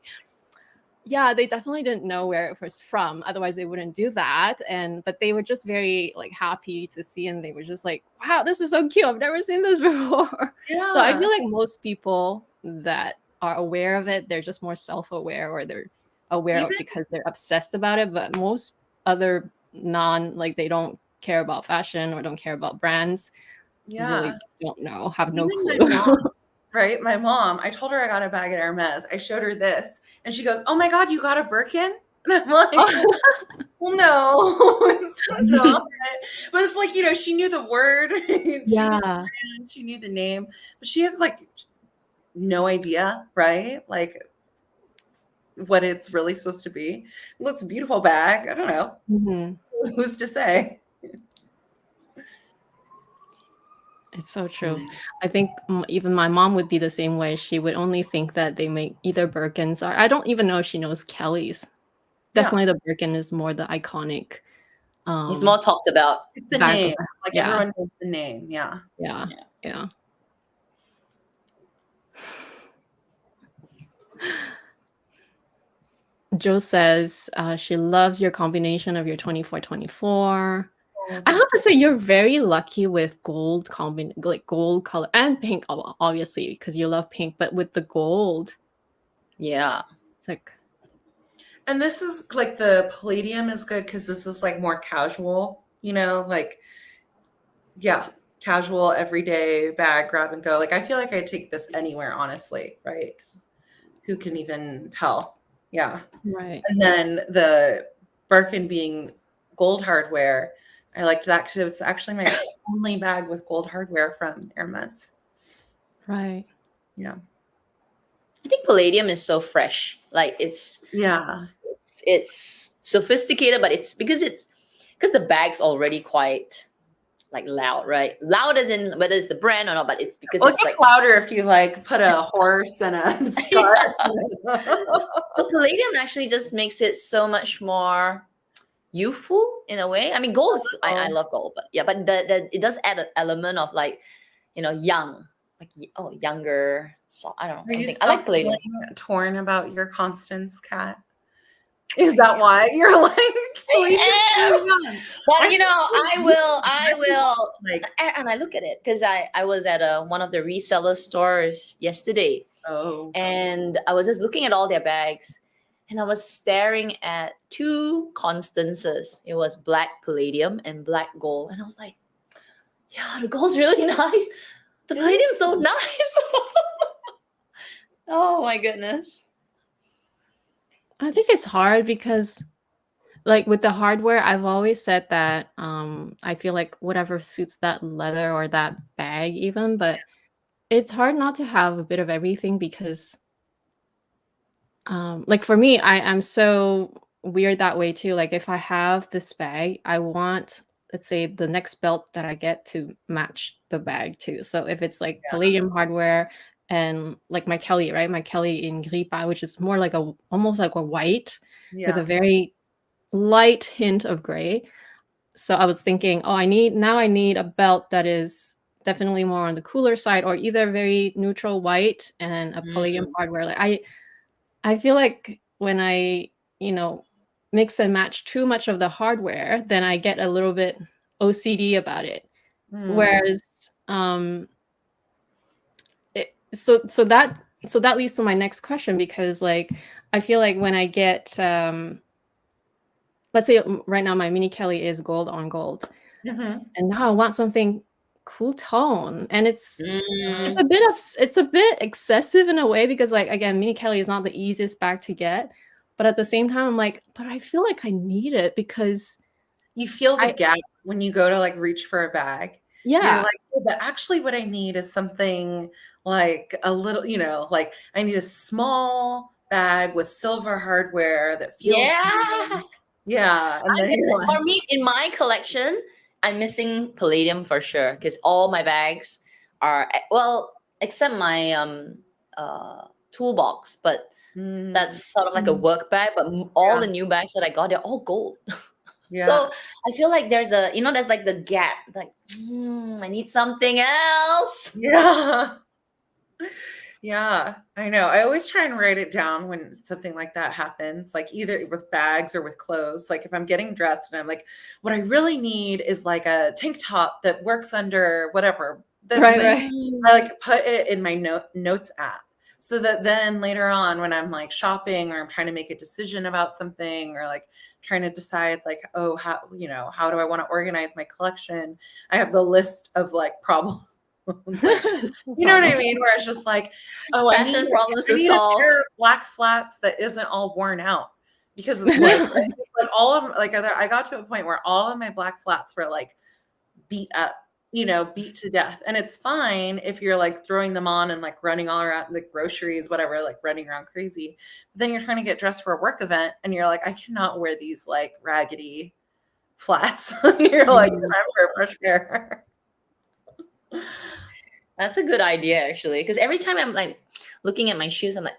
yeah, they definitely didn't know where it was from. Otherwise, they wouldn't do that. But they were just very like happy to see, and they were just like, wow, this is so cute. I've never seen this before. Yeah. So I feel like most people that are aware of it, they're just more self-aware, or they're aware of it because they're obsessed about it. But most other like they don't care about fashion or don't care about brands, really don't know, have no clue. My mom, right? My mom, I told her I got a bag at Hermes. I showed her this and she goes, oh my God, you got a Birkin? And I'm like, well, no, it's No, but it's like, she knew the word. Yeah. She knew the name, but she has like no idea, right? Like what it's really supposed to be. It looks a beautiful bag. I don't know. Mm-hmm. Who's to say? It's so true. I think even my mom would be the same way. She would only think that they make either Birkins or I don't even know if she knows Kelly's. Definitely the Birkin is more the iconic. It's more talked about. It's the bag. name. Like Yeah. everyone knows the name. Yeah. Yeah. Yeah. Joe says she loves your combination of your 24-24. I have to say you're very lucky with gold like gold color and pink, obviously, because you love pink, but with the gold. Yeah. It's like. And this is like the palladium is good because this is like more casual, like, yeah, casual, everyday bag, grab and go. Like, I feel like I take this anywhere, honestly, right? 'Cause who can even tell? Yeah. Right. And then the Birkin being gold hardware, I liked that because it's actually my only bag with gold hardware from Hermes. Right. Yeah. I think palladium is so fresh. Like it's sophisticated, but it's because the bag's already quite like loud, right? Loud as in whether it's the brand or not, but it's because it gets louder if you like put a horse and a scarf. So palladium actually just makes it so much more youthful in a way. I mean, gold is, I love gold, but yeah, but it does add an element of like, young, like younger. So I don't know. I like palladium. Torn about your Constance, Kat? Is that why you're like? But I will. Like, and I look at it because I was at one of the reseller stores yesterday. Oh. And I was just looking at all their bags, and I was staring at two Constances. It was black palladium and black gold, and I was like, yeah, the gold's really nice. The palladium's so nice. Oh my goodness. I think it's hard because like with the hardware, I've always said that I feel like whatever suits that leather or that bag even, but it's hard not to have a bit of everything because like for me, I'm so weird that way too. Like if I have this bag, I want, let's say, the next belt that I get to match the bag too. So if it's like palladium hardware and like my Kelly, right? My Kelly in Gripa, which is more like almost like a white with a very light hint of gray. So I was thinking, oh, I need a belt that is definitely more on the cooler side, or either very neutral white and a palladium hardware. Like I feel like when I, mix and match too much of the hardware, then I get a little bit OCD about it. Whereas so that leads to my next question, because like I feel like when I get let's say right now my mini Kelly is gold on gold, and now I want something cool tone, and it's a bit excessive in a way, because like again, mini Kelly is not the easiest bag to get, but at the same time I'm like, but I feel like I need it because you feel the gap when you go to like reach for a bag. Yeah. You're like, oh, but actually what I need is something like a little, like I need a small bag with silver hardware that feels good. Yeah. And then for me, in my collection, I'm missing palladium for sure, because all my bags are, well, except my toolbox, but that's sort of like a work bag, but all the new bags that I got, they're all gold. So I feel like there's there's like the gap, like I need something else. Yeah, I know. I always try and write it down when something like that happens, like either with bags or with clothes. Like if I'm getting dressed and I'm like, what I really need is like a tank top that works under whatever. Right. I like put it in my notes app, so that then later on when I'm like shopping or I'm trying to make a decision about something, or like trying to decide like, oh, how do I want to organize my collection? I have the list of like problems. You know what I mean? Where it's just like, oh, fashion problems to solve. Black flats that isn't all worn out. because like all of like I got to a point where all of my black flats were like beat up, beat to death. And it's fine if you're like throwing them on and like running all around the groceries, whatever, like running around crazy. But then you're trying to get dressed for a work event and you're like, I cannot wear these like raggedy flats. You're like, it's time for a fresh pair. That's a good idea, actually, because every time I'm like looking at my shoes, I'm like,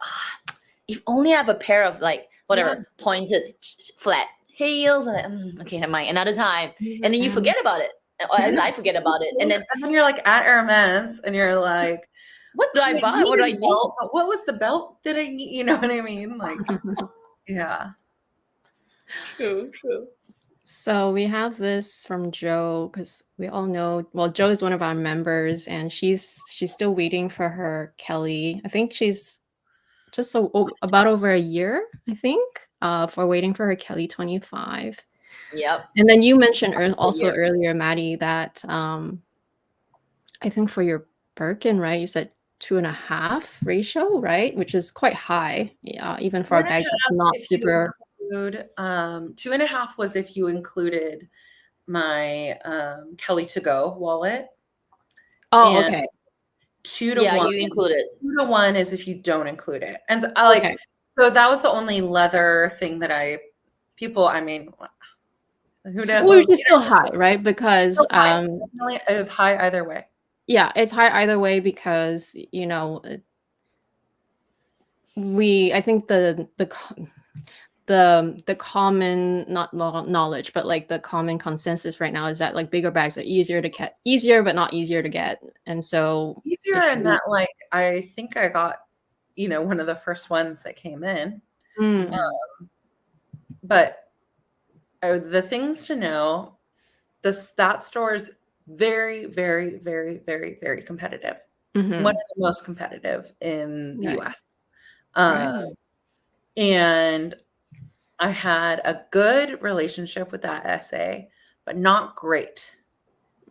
if only I have a pair of like whatever pointed flat heels. And okay, never mind, another time. And then you forget about it. And I forget about it. And then you're like at Hermes and you're like, what do I buy? What do I need? What was the belt? Did I need? You know what I mean? Like, yeah. True. So we have this from Joe, because we all know, well, Joe is one of our members and she's still waiting for her Kelly. I think she's just about over a year, I think, for waiting for her Kelly 25. Yep. And then you mentioned also earlier, Maddie, that I think for your Birkin, right, you said 2.5 ratio, right, which is quite high, even for a bag that's not super. 2.5 was if you included my Kelly to go wallet. Oh, okay. 2 to 1. You included. 2 to 1 is if you don't include it. And I like, so that was the only leather thing that I mean, who knows? Well, which is still high, right? Because it is high either way. Yeah, it's high either way because I think the common, not knowledge, but like the common consensus right now is that like bigger bags are easier but not easier to get. And so easier in that, like, I think I got, one of the first ones that came in. But the things to know, that store is very, very, very, very, very competitive. One of the most competitive in the US. And I had a good relationship with that SA, but not great.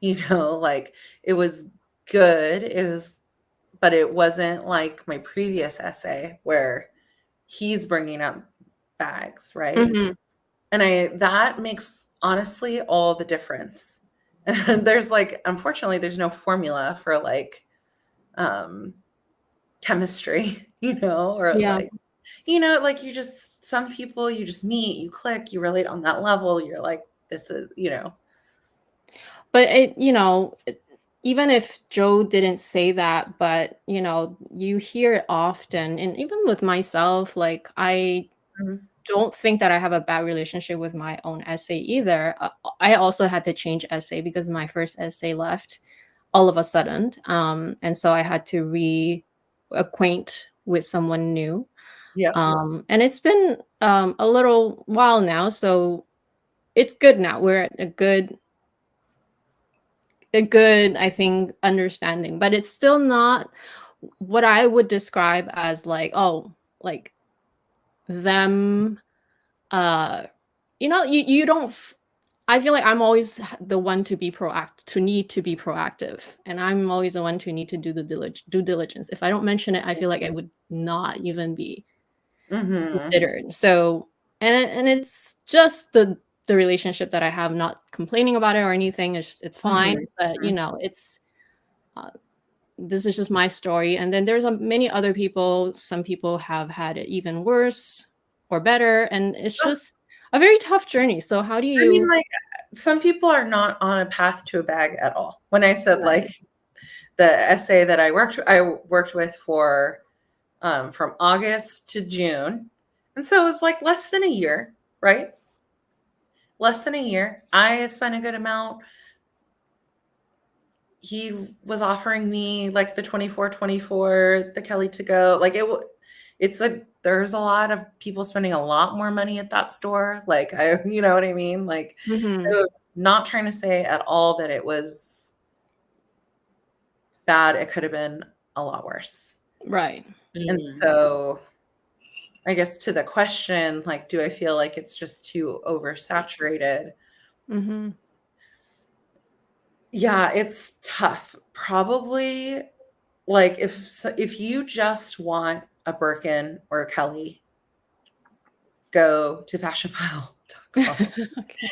Like it was good. But it wasn't like my previous SA where he's bringing up bags, right? And that makes honestly all the difference. And there's like, unfortunately, there's no formula for like chemistry, or like, like some people you just meet, you click, you relate on that level. You're like, this is, But even if Joe didn't say that, but you hear it often, and even with myself, like I don't think that I have a bad relationship with my own SA either. I also had to change SA because my first SA left all of a sudden, and so I had to reacquaint with someone new. And it's been a little while now, so it's good now. We're at a good, I think, understanding, but it's still not what I would describe as like, like them, you don't, I feel like I'm always the one to be proactive, and I'm always the one to need to do the due diligence. If I don't mention it, I feel like I would not even be considered. So, and it's just the relationship that I have, not complaining about it or anything. It's fine, but it's this is just my story. And then there's many other people. Some people have had it even worse or better, and it's just a very tough journey. So how do you? I mean, like, some people are not on a path to a bag at all. When I said like the SA that I worked with for from August to June, and so it was like less than a year, right? Less than a year. I spent a good amount. He was offering me like the 24, the Kelly to go. Like there's a lot of people spending a lot more money at that store. Like you know what I mean? Like, so not trying to say at all that it was bad. It could have been a lot worse. Right. And so I guess to the question, like, do I feel like it's just too oversaturated? Yeah, it's tough. Probably, like, if you just want a Birkin or a Kelly, go to fashionpile.com. Okay.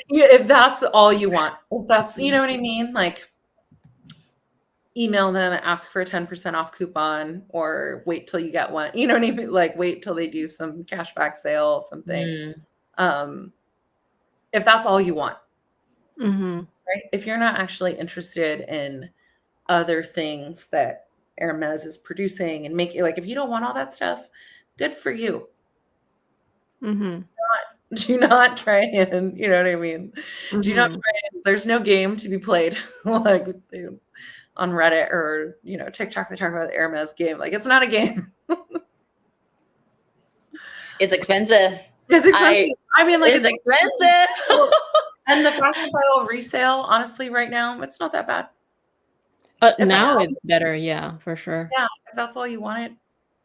If that's all you want, if that's, you know what I mean? Like, email them and ask for a 10% off coupon, or wait till you get one. You know what I mean? Like, wait till they do some cashback sale, something. If that's all you want, right? If you're not actually interested in other things that Hermes is producing and making, like, if you don't want all that stuff, good for you. Do not try and, you know what I mean? Do not try and, there's no game to be played like on Reddit or, you know, TikTok. They talk about the Hermes game. Like, it's not a game. It's expensive. It's expensive. I mean, like, it's expensive. And the fashion file resale, honestly, right now, it's not that bad. Now it's better, yeah, for sure. Yeah, if that's all you wanted,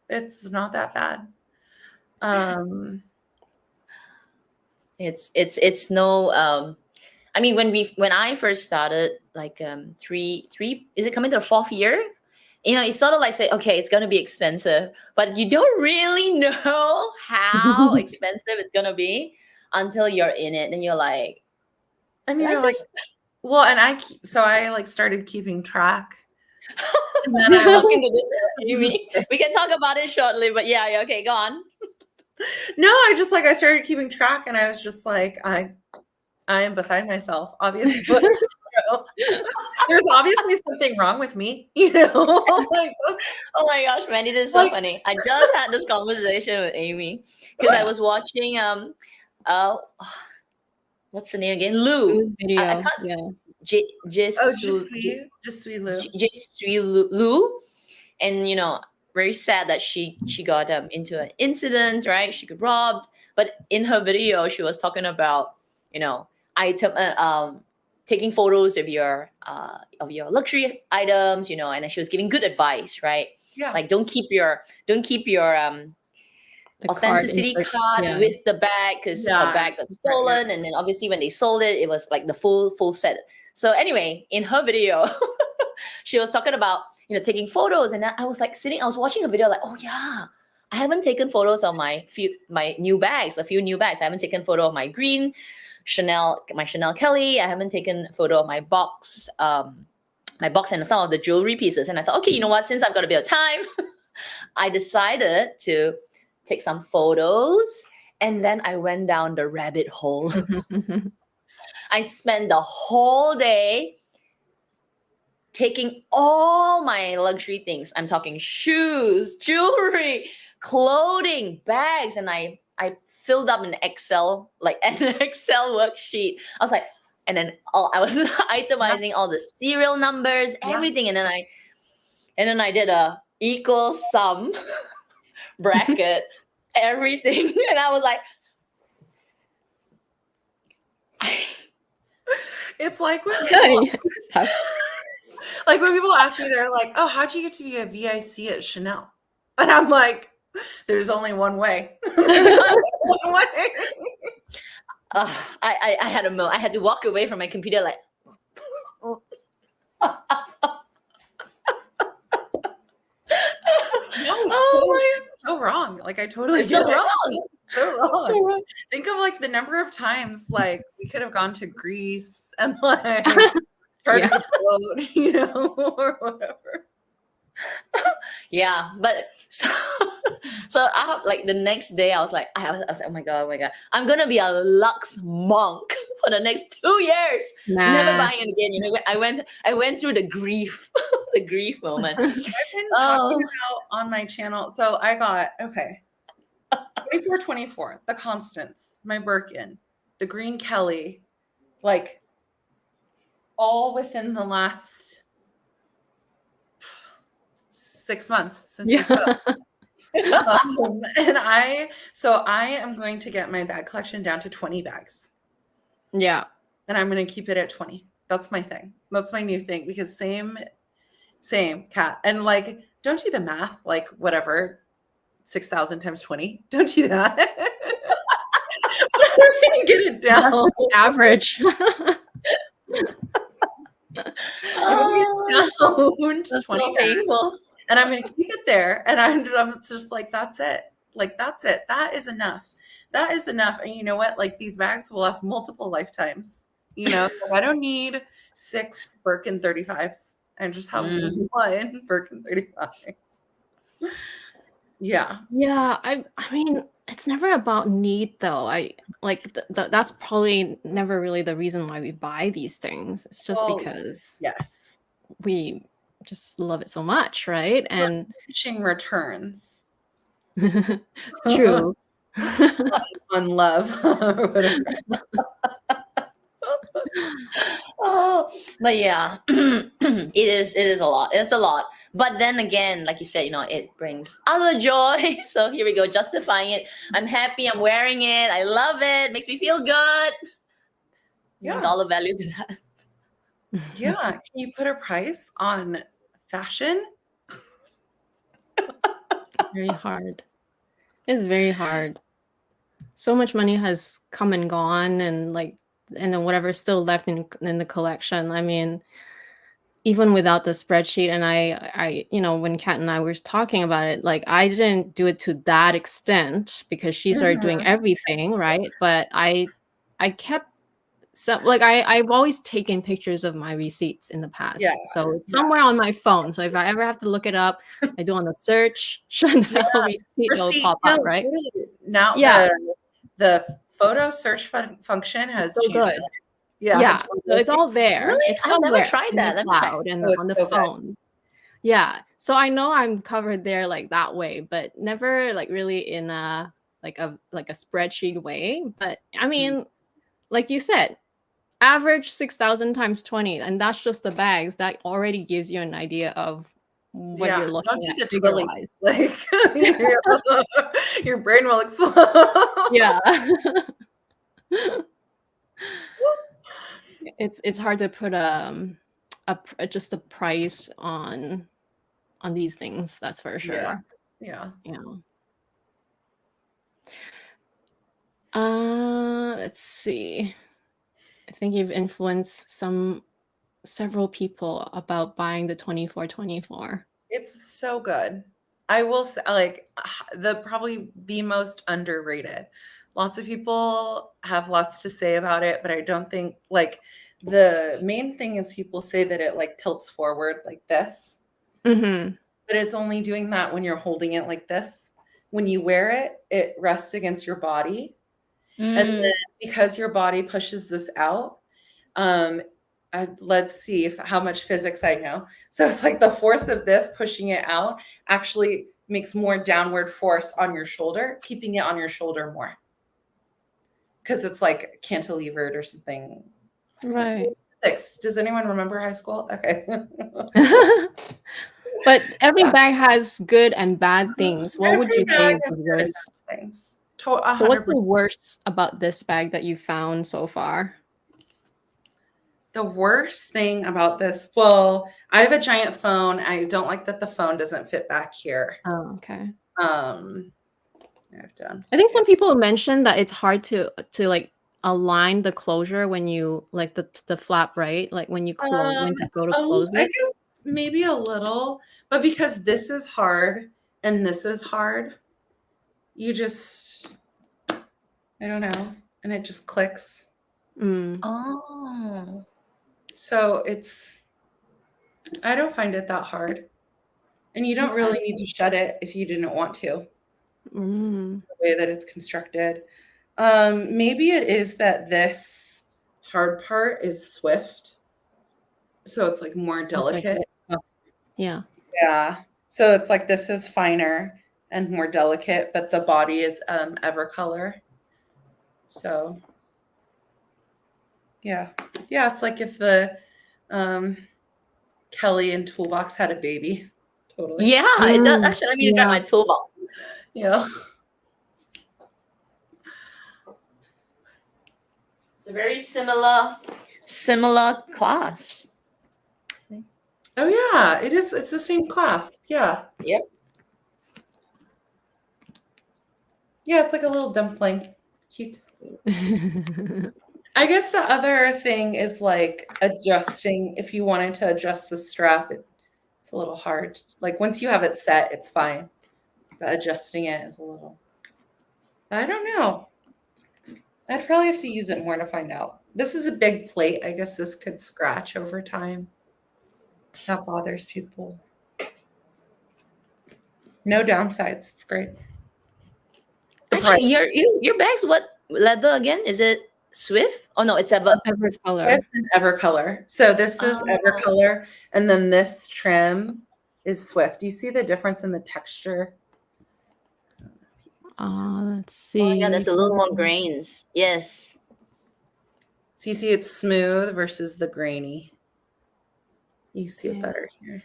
it's not that bad. It's no. I mean, when I first started, like three, is it coming to the 4th year? You know, it's sort of like say, okay, it's gonna be expensive, but you don't really know how expensive it's gonna be until you're in it, and you're like, well, and I like started keeping track. And then I was into this. We can talk about it shortly, but yeah, okay, go on. No, I started keeping track, and I was just like, I am beside myself, obviously. But, you know, there's obviously something wrong with me, you know. Like, oh my gosh, Mandy, this is so funny. I just had this conversation with Amy because I was watching what's the name again? Lou. Video. I can't, Je suis Lou. And, you know, very sad that she got into an incident, right? She got robbed. But in her video, she was talking about, you know, taking photos of your luxury items, you know, and then she was giving good advice, right? Yeah. Like, don't keep your authenticity card with the bag, because her bag got stolen, and then obviously when they sold it, it was like the full set. So anyway, in her video, she was talking about, you know, taking photos, and I was like I was watching her video like, oh yeah, I haven't taken photos of a few new bags. I haven't taken photo of my green Chanel Kelly. I haven't taken photo of my box and some of the jewelry pieces. And I thought, okay, you know what? Since I've got a bit of time, I decided to take some photos, and then I went down the rabbit hole. I spent the whole day taking all my luxury things. I'm talking shoes, jewelry, clothing, bags, and I filled up an Excel worksheet. I was like, and then I was itemizing all the serial numbers, everything, and then I did a equal sum bracket, everything, and I was like, it's like when people, like when people ask me, they're like, "Oh, how'd you get to be a VIC at Chanel?" And I'm like, "There's only one way." One way. I had a moment. I had to walk away from my computer, like. No, it's so wrong. Like, I totally it's so wrong. So wrong. Think of like the number of times like we could have gone to Greece and like chartered a boat, you know, or whatever. Yeah, but so I like the next day I was like, oh my god, I'm gonna be a Lux monk for the next 2 years. Never buying it again. You know, I went through the grief, the grief moment. I've been talking about on my channel. So I got 24, the Constance, my Birkin, the Green Kelly, like all within the last 6 months since we spoke. And I am going to get my bag collection down to 20 bags. Yeah. And I'm going to keep it at 20. That's my thing. That's my new thing, because same Kat. And like, don't do the math, like whatever, 6,000 times 20. Don't do that. Get it down. Average. That's 20 so painful. And I'm going to keep it there. And I'm just like, that's it. Like, that's it. That is enough. That is enough. And you know what? Like, these bags will last multiple lifetimes. You know, I don't need 6 Birkin 35s. I just have one Birkin 35. Yeah. Yeah, I mean, it's never about need though. I like that's probably never really the reason why we buy these things. It's just Well, because yes. we just love it so much, right? And Pushing returns true. on love. Oh, but yeah, it is a lot. It's a lot. But then again, like you said, you know, it brings other joy. So here we go, justifying it. I'm happy. I'm wearing it. I love it. Makes me feel good. Yeah. Dollar value to that. Yeah. Can you put a price on fashion? Very hard. It's very hard. So much money has come and gone, and like, and then whatever's still left in the collection. I mean, even without the spreadsheet, and I, you know, when Kat and I were talking about it, like I didn't do it to that extent because she started doing everything, right? But I kept some, like I've always taken pictures of my receipts in the past. Yeah. So it's somewhere on my phone. So if I ever have to look it up, I do on the search, Chanel receipt, it'll pop up, right? Really. Now the photo search function has So changed. good. Yeah. So it's all there. Really? It's I've never somewhere tried in that. the Let me try. cloud and Oh, it's on the so good. phone. Yeah. So I know I'm covered there like that way, but never like really in a like a spreadsheet way. But I mean, like you said, average 6,000 times 20, and that's just the bags. That already gives you an idea of what you're looking don't do at the figure-wise. twillies. Like your brain will explode. Yeah. It's hard to put just a price on these things, that's for sure. Yeah. Let's see. I think you've influenced several people about buying the 2424. It's so good. I will say, like, probably the most underrated. Lots of people have lots to say about it, but I don't think, like, the main thing is people say that it like tilts forward like this, Mm-hmm. but it's only doing that when you're holding it like this. When you wear it, it rests against your body. And then because your body pushes this out, let's see how much physics I know. So it's like the force of this pushing it out actually makes more downward force on your shoulder, keeping it on your shoulder more. Because it's like cantilevered or something. Right. Does anyone remember high school? Okay. But every bag has good and bad things. What would you say is the worst? So what's the worst about this bag that you found so far? The worst thing about this, well, I have a giant phone. I don't like that the phone doesn't fit back here. Oh, okay. I think some people mentioned that it's hard to like align the closure when you like the flap, right? Like when you close, when to go to close it. I guess maybe a little, but because this is hard and this is hard, you just, I don't know, and it just clicks. Oh. So I don't find it that hard. And you don't really need to shut it if you didn't want to. The way that it's constructed. Maybe it is that this hard part is swift. So it's like more delicate. Yeah. Yeah. So it's like this is finer and more delicate, but the body is Evercolor. So yeah. Yeah, it's like if the Kelly and Toolbox had a baby. Totally. Yeah, it does. Actually, let me grab my toolbox. Yeah. It's a very similar class. Oh yeah, it is. It's the same class. Yeah. Yep. Yeah, it's like a little dumpling. Cute. I guess the other thing is like adjusting. If you wanted to adjust the strap, it's a little hard. Like once you have it set, it's fine. but adjusting it is a little, I don't know. I'd probably have to use it more to find out. This is a big plate. I guess this could scratch over time. That bothers people. No downsides. It's great. Actually, your bag's what leather again? Is it Swift? Oh no, it's Ever. Evercolor. It's an Evercolor. So this is Evercolor, and then this trim is Swift. You see the difference in the texture? Let's see. Oh yeah, there's a little more grains. Yes. So you see it's smooth versus the grainy. You see it better here.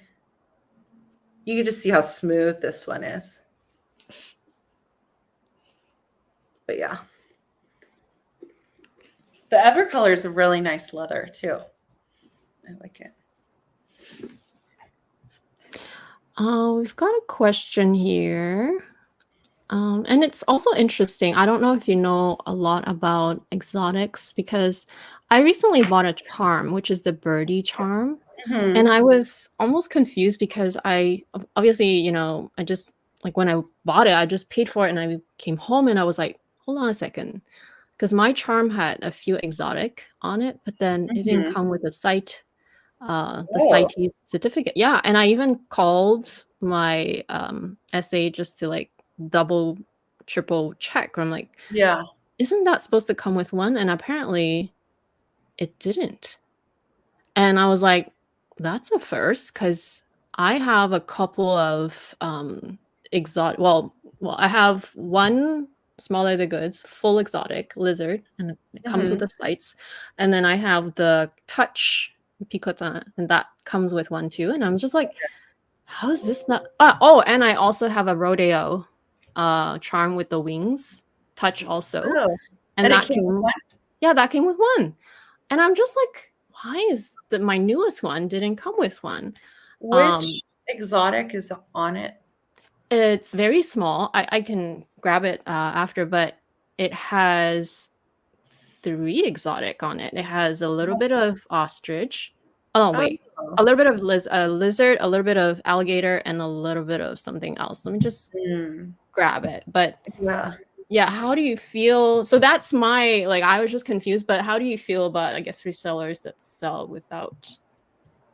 You can just see how smooth this one is. But yeah. The Evercolor is a really nice leather too. I like it. We've got a question here. And it's also interesting. I don't know if you know a lot about exotics, because I recently bought a charm, which is the birdie charm. Mm-hmm. And I was almost confused because I obviously, you know, I just like when I bought it, I just paid for it and I came home and I was like, hold on a second. Because my charm had a few exotic on it, but then it didn't come with the site, CITES certificate. Yeah. And I even called my SA just to like double, triple check. I'm like, Yeah. isn't that supposed to come with one? And apparently it didn't. And I was like, that's a first, because I have a couple of exotic, well, I have one small leather goods, full exotic lizard, and it comes with the sights. And then I have the touch picotin, and that comes with one too. And I'm just like, how is this not? Oh, and I also have a rodeo charm with the wings touch also. Oh. And that came with one? Yeah, that came with one. And I'm just like, why is my newest one didn't come with one? Which exotic is on it? It's very small. I can grab it after, but it has 3 exotic on it. It has a little bit of ostrich. Oh, wait. A little bit of lizard, a little bit of alligator, and a little bit of something else. Let me just grab it. But yeah, how do you feel? So that's my, like, I was just confused, but how do you feel about, I guess, resellers that sell without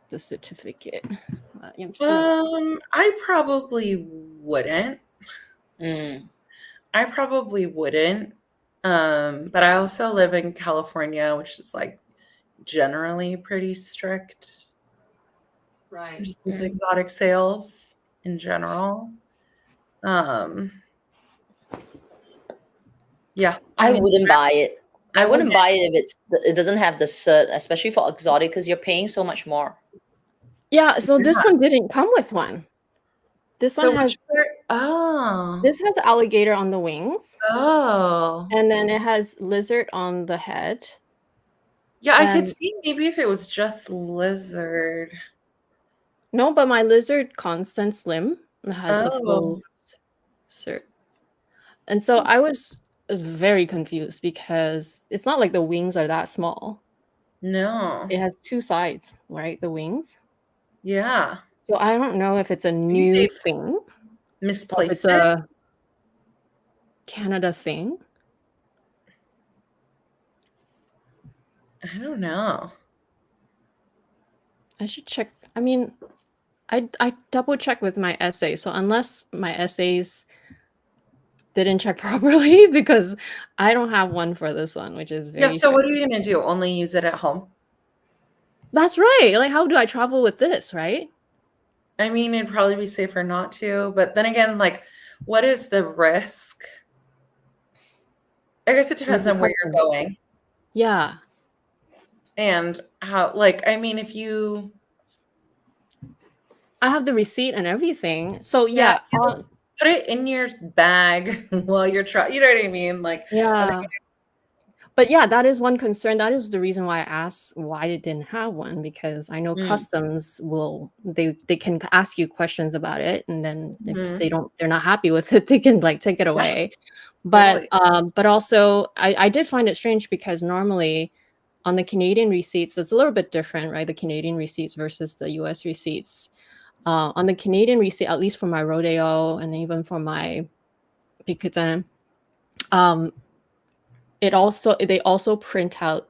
the certificate? I probably wouldn't. I probably wouldn't. But I also live in California, which is like generally pretty strict. Right. Just with exotic sales in general. Yeah. I wouldn't buy it. I wouldn't buy it if it doesn't have the cert, especially for exotic, because you're paying so much more. Yeah, so this one didn't come with one. This one has this has alligator on the wings. Oh. And then it has lizard on the head. Yeah, I could see maybe if it was just lizard. No, but my lizard Constant Slim has a full cert. And so I was very confused because it's not like the wings are that small. No. It has 2 sides, right? The wings. Yeah. So I don't know if it's a new thing. Misplaced it's a Canada thing. I don't know. I should check. I mean, I double check with my essay. So unless my essays didn't check properly, because I don't have one for this one, which is very so what are you going to do? Only use it at home? That's right. Like, how do I travel with this, right? I mean, it'd probably be safer not to. But then again, like, what is the risk? I guess it depends on where you're going. Yeah. And how, like, I mean, if you... I have the receipt and everything. So, yeah. Put it in your bag while you're trying. You know what I mean? Like, yeah. But yeah, that is one concern. That is the reason why I asked why it didn't have one, because I know customs will, they can ask you questions about it, and then if they're not happy with it, they can like take it away. But but also I did find it strange, because normally on the Canadian receipts, it's a little bit different, right? The Canadian receipts versus the US receipts. On the Canadian receipt, at least for my rodeo and even for my piquetin, they also print out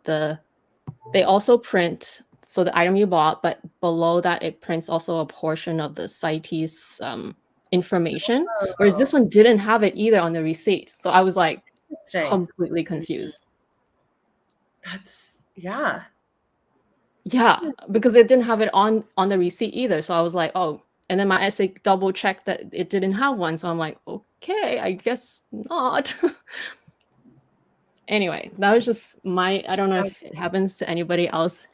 so the item you bought, but below that it prints also a portion of the CITES information, whereas this one didn't have it either on the receipt. So I was like completely confused. That's yeah, because it didn't have it on the receipt either. So I was like, oh, and then my essay double checked that it didn't have one. So I'm like, okay, I guess not. Anyway, that was just I don't know if it happens to anybody else,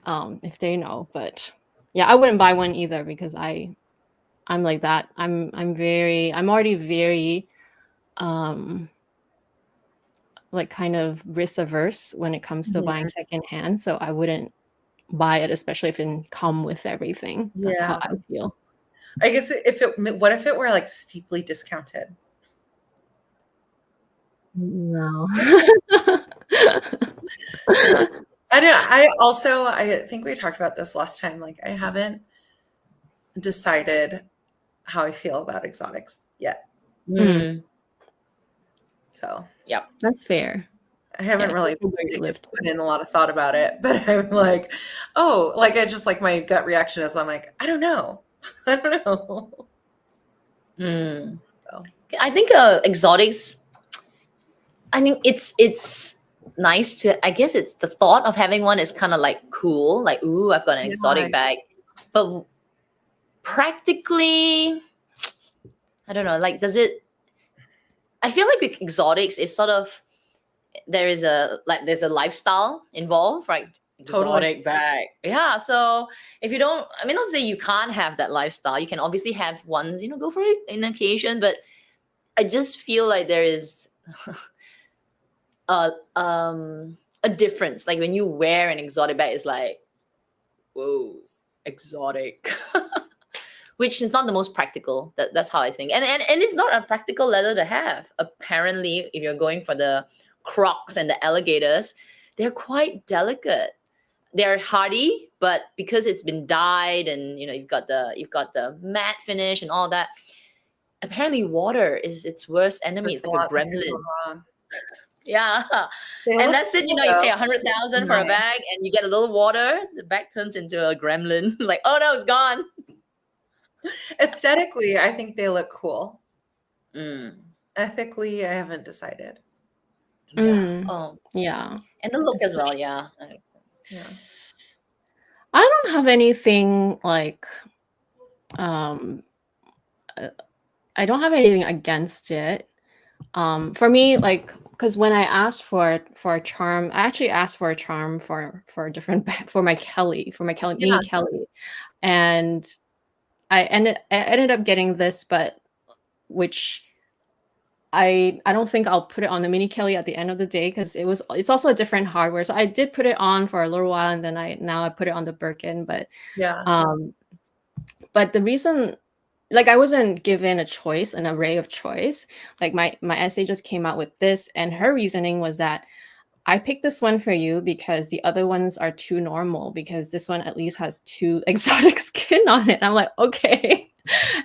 if they know, but yeah, I wouldn't buy one either because I'm like that. I'm already very like kind of risk averse when it comes to buying secondhand. So I wouldn't buy it, especially if it didn't come with everything. That's how I feel. I guess what if it were like steeply discounted? No. I know. I think we talked about this last time. Like I haven't decided how I feel about exotics yet. So yeah, that's fair. I haven't really put in a lot of thought about it, but I'm like, oh, like I just like my gut reaction is I'm like, I don't know. I don't know. So. I think exotics, I think it's nice to, I guess it's the thought of having one is kind of like cool, like, ooh, I've got an exotic bag. But practically, I don't know, like I feel like with exotics, it's sort of, there's a lifestyle involved, right? Exotic bag. Yeah. So if you don't, I mean, not to say you can't have that lifestyle. You can obviously have ones, go for it in occasion, but I just feel like there is a difference. Like when you wear an exotic bag, it's like, whoa, exotic. Which is not the most practical. That's how I think. And it's not a practical leather to have. Apparently, if you're going for the crocs and the alligators, they're quite delicate. They're hardy, but because it's been dyed and you've got the matte finish and all that, apparently water is its worst enemy. It's like a gremlin. Yeah. And that's it. You pay $100,000 for a bag and you get a little water, the bag turns into a gremlin. Like, oh no, it's gone. Aesthetically, I think they look cool. Ethically, I haven't decided. Yeah. Oh, yeah. And the look as well. Yeah. I don't have anything like, I don't have anything against it. For me, like, because when I asked for a charm, I actually asked for a charm for a different bag for my Kelly, mini Kelly, and I ended up getting this, but which I don't think I'll put it on the mini Kelly at the end of the day because it's also a different hardware. So I did put it on for a little while and then I put it on the Birkin, but but the reason, like, I wasn't given an array of choice. Like my essay just came out with this, and her reasoning was that I picked this one for you because the other ones are too normal, because this one at least has 2 exotic skin on it. I'm like, okay.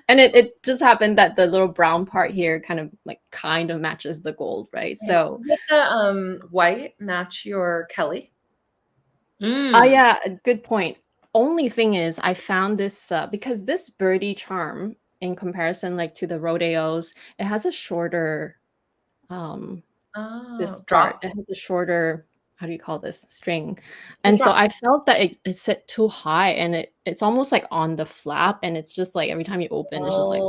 And it just happened that the little brown part here kind of matches the gold, right? So would the white match your Kelly? Oh yeah, good point. Only thing is I found this because this birdie charm in comparison to the rodeos, it has a shorter this part. It has a shorter, how do you call this, string. And so I felt that it sit too high, and it's almost like on the flap, and it's just like every time you open, it's just like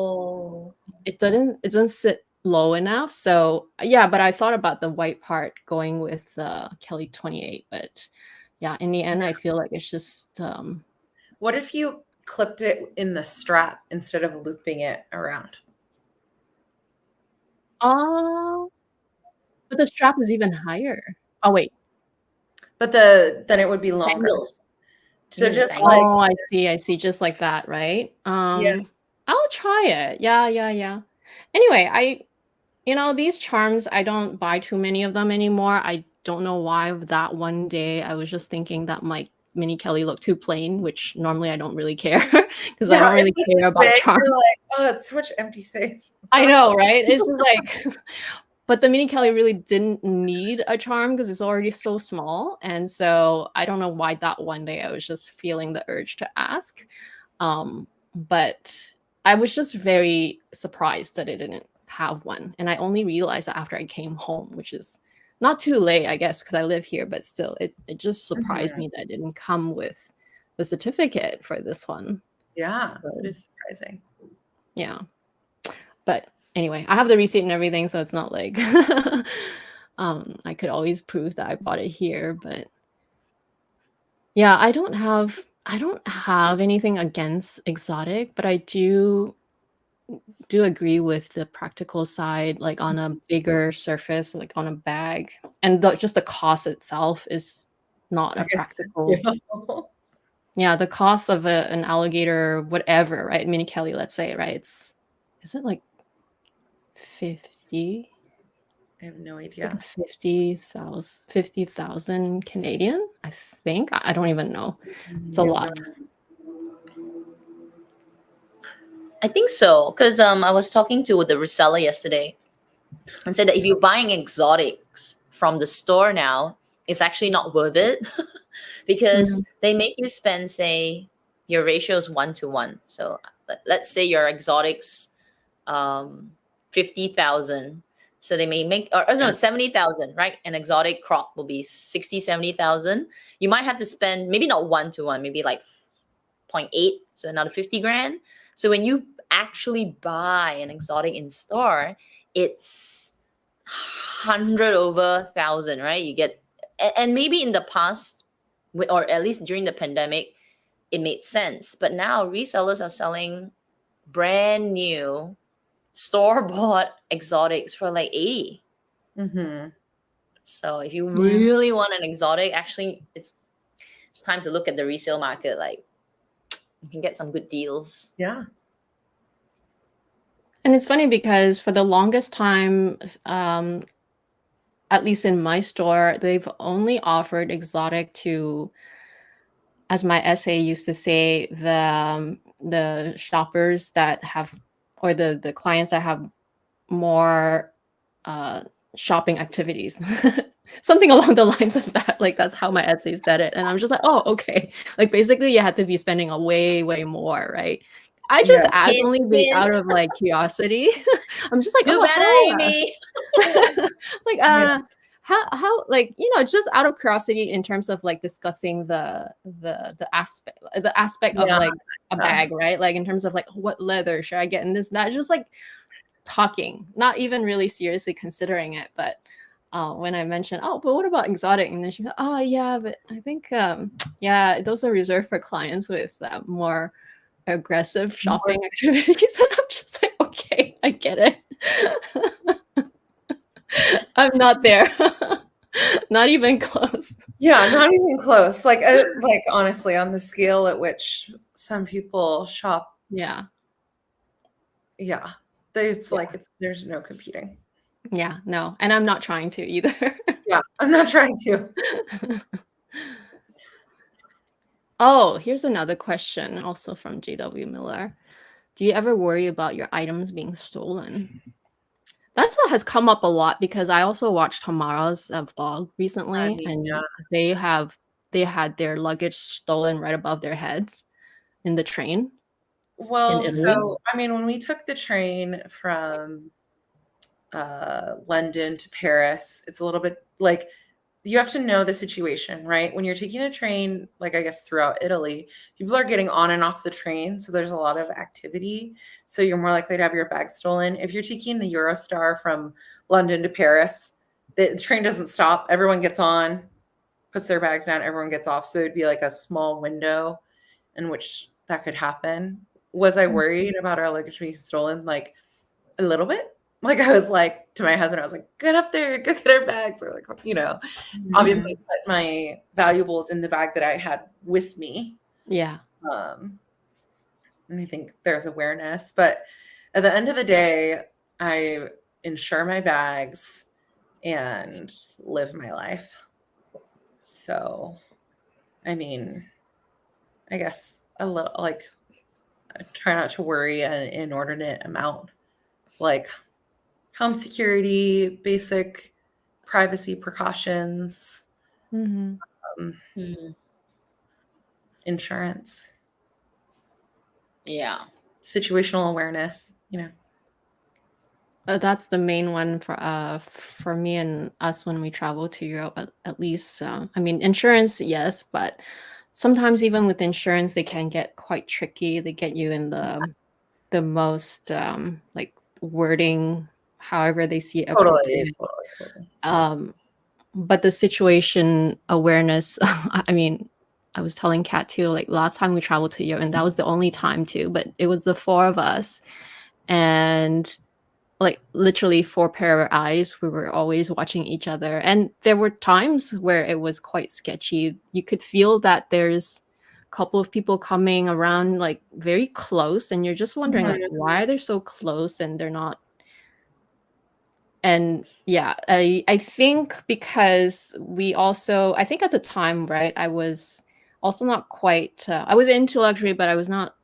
it doesn't sit low enough. So yeah, but I thought about the white part going with Kelly 28, but yeah, in the end I feel like it's just what if you clipped it in the strap instead of looping it around? But the strap is even higher. Oh wait. But then it would be longer. Sandals. So just I see. Just like that, right? Yeah. I'll try it. Yeah. Anyway, these charms, I don't buy too many of them anymore. I don't know why that one day I was just thinking that might Mini Kelly looked too plain, which normally I don't really care because I don't really it's care about big. charm. You're like, oh, it's so much empty space. I know, right? It's just like, but the Mini Kelly really didn't need a charm because it's already so small. And so I don't know why that one day I was just feeling the urge to ask. But I was just very surprised that it didn't have one. And I only realized that after I came home, which is not too late, I guess, because I live here, but still, it just surprised me that it didn't come with the certificate for this one. Yeah, So, it is surprising. yeah. But anyway, I have the receipt and everything, so it's not like I could always prove that I bought it here. But yeah, I don't have anything against exotic, but I do agree with the practical side, like on a bigger surface, like on a bag, and just the cost itself is not a practical. Yeah, the cost of an alligator, whatever, right? Mini Kelly, let's say, right? Is it like 50? I have no It's idea. like 50,000 Canadian, I think. I don't even know. It's a lot. I think so, because I was talking to the reseller yesterday and said that if you're buying exotics from the store now, it's actually not worth it because they make you spend, say, your ratio is 1-to-1. So let's say your exotics 50,000. So they may make, or no, 70,000, right? An exotic crop will be 60, 70,000. You might have to spend maybe not 1-to-1, maybe like 0.8, so another 50 grand. So when you actually buy an exotic in store, it's 100 over 1,000, right? You get, and maybe in the past, or at least during the pandemic, it made sense. But now resellers are selling brand new store-bought exotics for like 80. So if you really want an exotic, actually, it's time to look at the resale market. Like, you can get some good deals. Yeah. And it's funny because for the longest time, at least in my store, they've only offered exotic to, as my essay used to say, the shoppers that have, or the clients that have more shopping activities. Something along the lines of that. Like, that's how my essay said it. And I'm just like, oh, okay. Like, basically, you had to be spending a way more, right? I just asked only out of like curiosity. I'm just like, do better, Amy. Like, how, like, you know, just out of curiosity in terms of like discussing the aspect of like a bag, right? Like in terms of like, what leather should I get in this, that, just like talking, not even really seriously considering it. But when I mentioned, oh, but what about exotic? And then she said, oh yeah, but I think yeah, those are reserved for clients with more aggressive shopping activities. And I'm just like, okay, I get it. I'm not there. Not even close. Yeah, not even close. Like honestly, on the scale at which some people shop. Yeah. There's there's no competing. Yeah, no. And I'm not trying to either. Yeah, I'm not trying to. Oh, here's another question also from JW Miller. Do you ever worry about your items being stolen? That has come up a lot because I also watched Tamara's vlog recently, and they had their luggage stolen right above their heads in the train. Well, so I mean, when we took the train from London to Paris, it's a little bit like, you have to know the situation, right? When you're taking a train, like I guess throughout Italy, people are getting on and off the train. So there's a lot of activity. So you're more likely to have your bag stolen. If you're taking the Eurostar from London to Paris, the train doesn't stop. Everyone gets on, puts their bags down, everyone gets off. So it'd be like a small window in which that could happen. Was I worried about our luggage being stolen? Like a little bit. Like I was like to my husband, I was like, get up there, go get our bags. Or like, you know, obviously put my valuables in the bag that I had with me. Yeah. And I think there's awareness, but at the end of the day, I insure my bags and live my life. So I mean, I guess a little, like, I try not to worry an inordinate amount. It's like home security, basic privacy precautions, Mm-hmm. Mm. insurance, Yeah. situational awareness, That's the main one for me and us when we travel to Europe. At least, I mean, insurance, yes, but sometimes even with insurance, they can get quite tricky. They get you in the most like wording, however they see it totally, appropriate. totally, totally. But the situation awareness, I mean, I was telling Kat too, like last time we traveled to Europe, and that was the only time too, but it was the four of us, and like literally four pair of eyes. We were always watching each other. And there were times where it was quite sketchy. You could feel that there's a couple of people coming around like very close, and you're just wondering like why are they so close and they're not. And yeah, I think because we also, I think at the time, right, I was also not quite I was into luxury, but it was not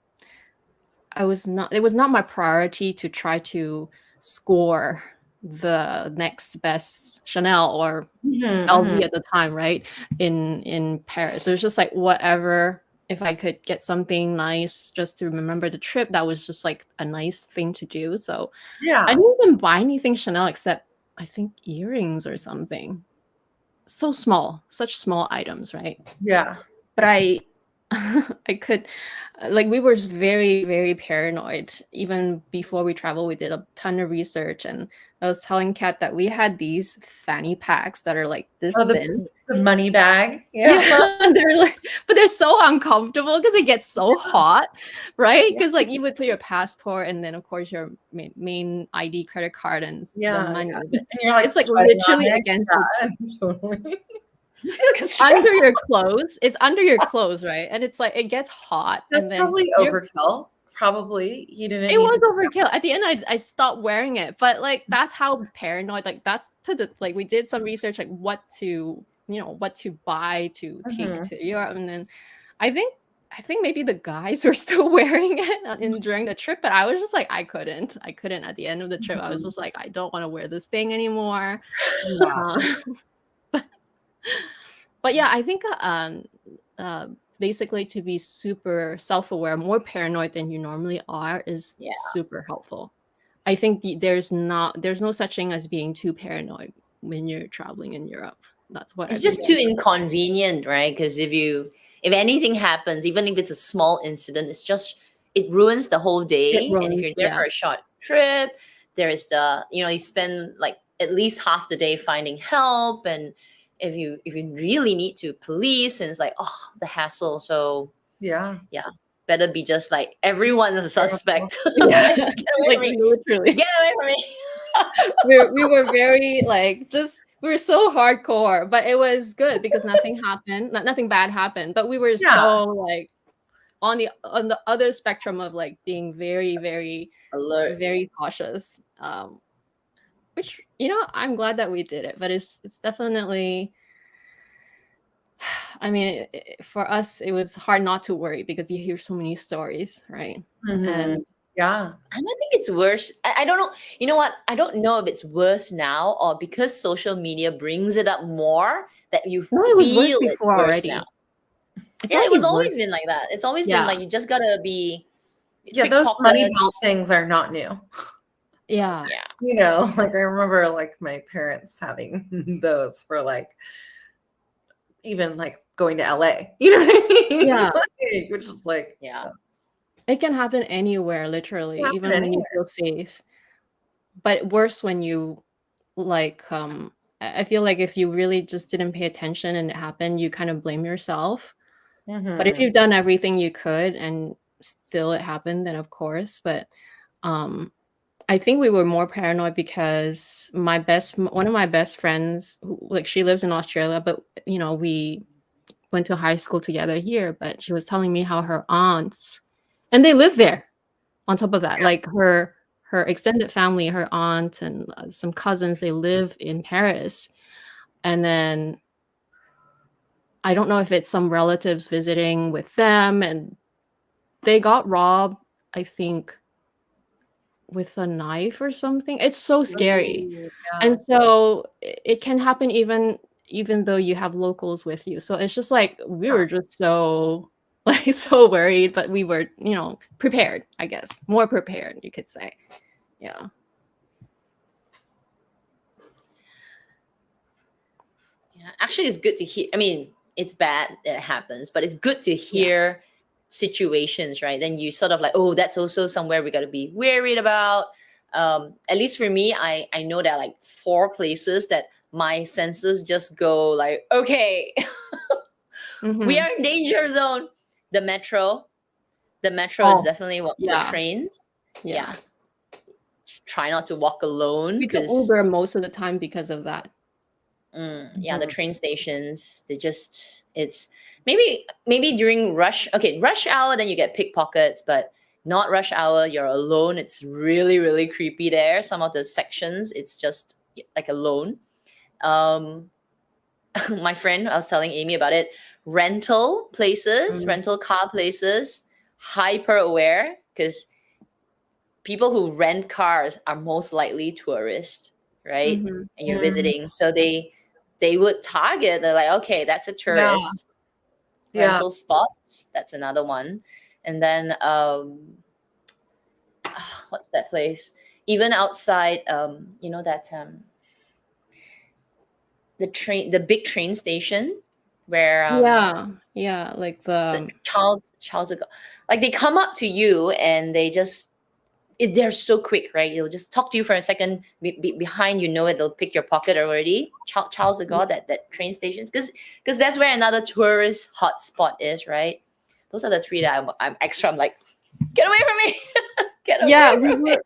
my priority to try to score the next best Chanel or LV at the time, right? In Paris. It was just like whatever, if I could get something nice just to remember the trip, that was just like a nice thing to do. So I didn't even buy anything Chanel except I think earrings or something. So small, such small items, right? Yeah. But I could, like, we were very, very paranoid. Even before we traveled, we did a ton of research, and I was telling Kat that we had these fanny packs that are like this thin. The money bag. Yeah, they're like, but they're so uncomfortable because it gets so hot, right? Because like you would put your passport and then of course your main ID, credit card, and the money. Yeah. But And you're like, it's like literally against totally. under your clothes. It's under your clothes, right? And it's like it gets hot. That's and then probably overkill. Probably you didn't. It was overkill. At the end, I stopped wearing it. But like that's how paranoid. Like that's like we did some research, like what to buy to take to Europe, and then I think maybe the guys were still wearing it during the trip, but I was just like I couldn't at the end of the trip. I was just like I don't want to wear this thing anymore. But yeah, I think basically to be super self-aware, more paranoid than you normally are is super helpful. I think there's no such thing as being too paranoid when you're traveling in Europe. That's what it's just too inconvenient, right? Because if anything happens, even if it's a small incident, it ruins the whole day. And if you're there for a short trip, there is you spend like at least half the day finding help, and if you really need to police, and it's like the hassle. So better be just like everyone's a suspect. Like literally get away from me. we were very like we were so hardcore, but it was good because nothing happened, nothing bad happened, but we were so like on the other spectrum of like being very, very alert, very cautious, which I'm glad that we did it, but it's definitely, I mean, for us it was hard not to worry because you hear so many stories, right? And I don't think it's worse. I don't know. You know what? I don't know if it's worse now or because social media brings it up more that you feel it was worse before already. Now. It was always been like that. It's always been like you just gotta be. Those money belt things are not new. Yeah. Like I remember like my parents having those for like even like going to LA. You know what I mean? Yeah. Which is like it can happen anywhere, literally, even when you feel safe. But worse when you like I feel like if you really just didn't pay attention and it happened, you kind of blame yourself. But if you've done everything you could and still it happened, then of course. But I think we were more paranoid because one of my best friends, like she lives in Australia, but we went to high school together here, but she was telling me how her aunts, and they live there on top of that, like her extended family, her aunt and some cousins, they live in Paris. And then I don't know if it's some relatives visiting with them, and they got robbed, I think, with a knife or something. It's so scary. Ooh, And yeah. so it can happen even though you have locals with you. So it's just like we were just so like so worried, but we were, prepared, I guess. More prepared, you could say. Yeah. Yeah, actually, it's good to hear. I mean, it's bad that it happens, but it's good to hear situations, right? Then you sort of like, oh, that's also somewhere we got to be worried about. At least for me, I know there are like 4 places that my senses just go like, okay, we are in danger zone. The metro is definitely what the yeah. trains. Yeah. Try not to walk alone We took because Uber most of the time because of that. yeah, the train stations, it's maybe during rush hour, then you get pickpockets, but not rush hour, you're alone. It's really, really creepy there. Some of the sections, it's just like alone. My friend, I was telling Amy about it, rental car places, hyper aware, because people who rent cars are most likely tourists, right? And you're visiting, so they would target. They're like, okay, that's a tourist. Rental spots, that's another one. And then what's that place? Even outside, that the big train station where like the Charles de Gaulle, like they come up to you and they're so quick, right? They'll just talk to you for a second. Behind, they'll pick your pocket already. Charles de Gaulle, that train station, because that's where another tourist hotspot is, right? Those are the 3 that I'm extra. I'm like, get away from me! Get away from me!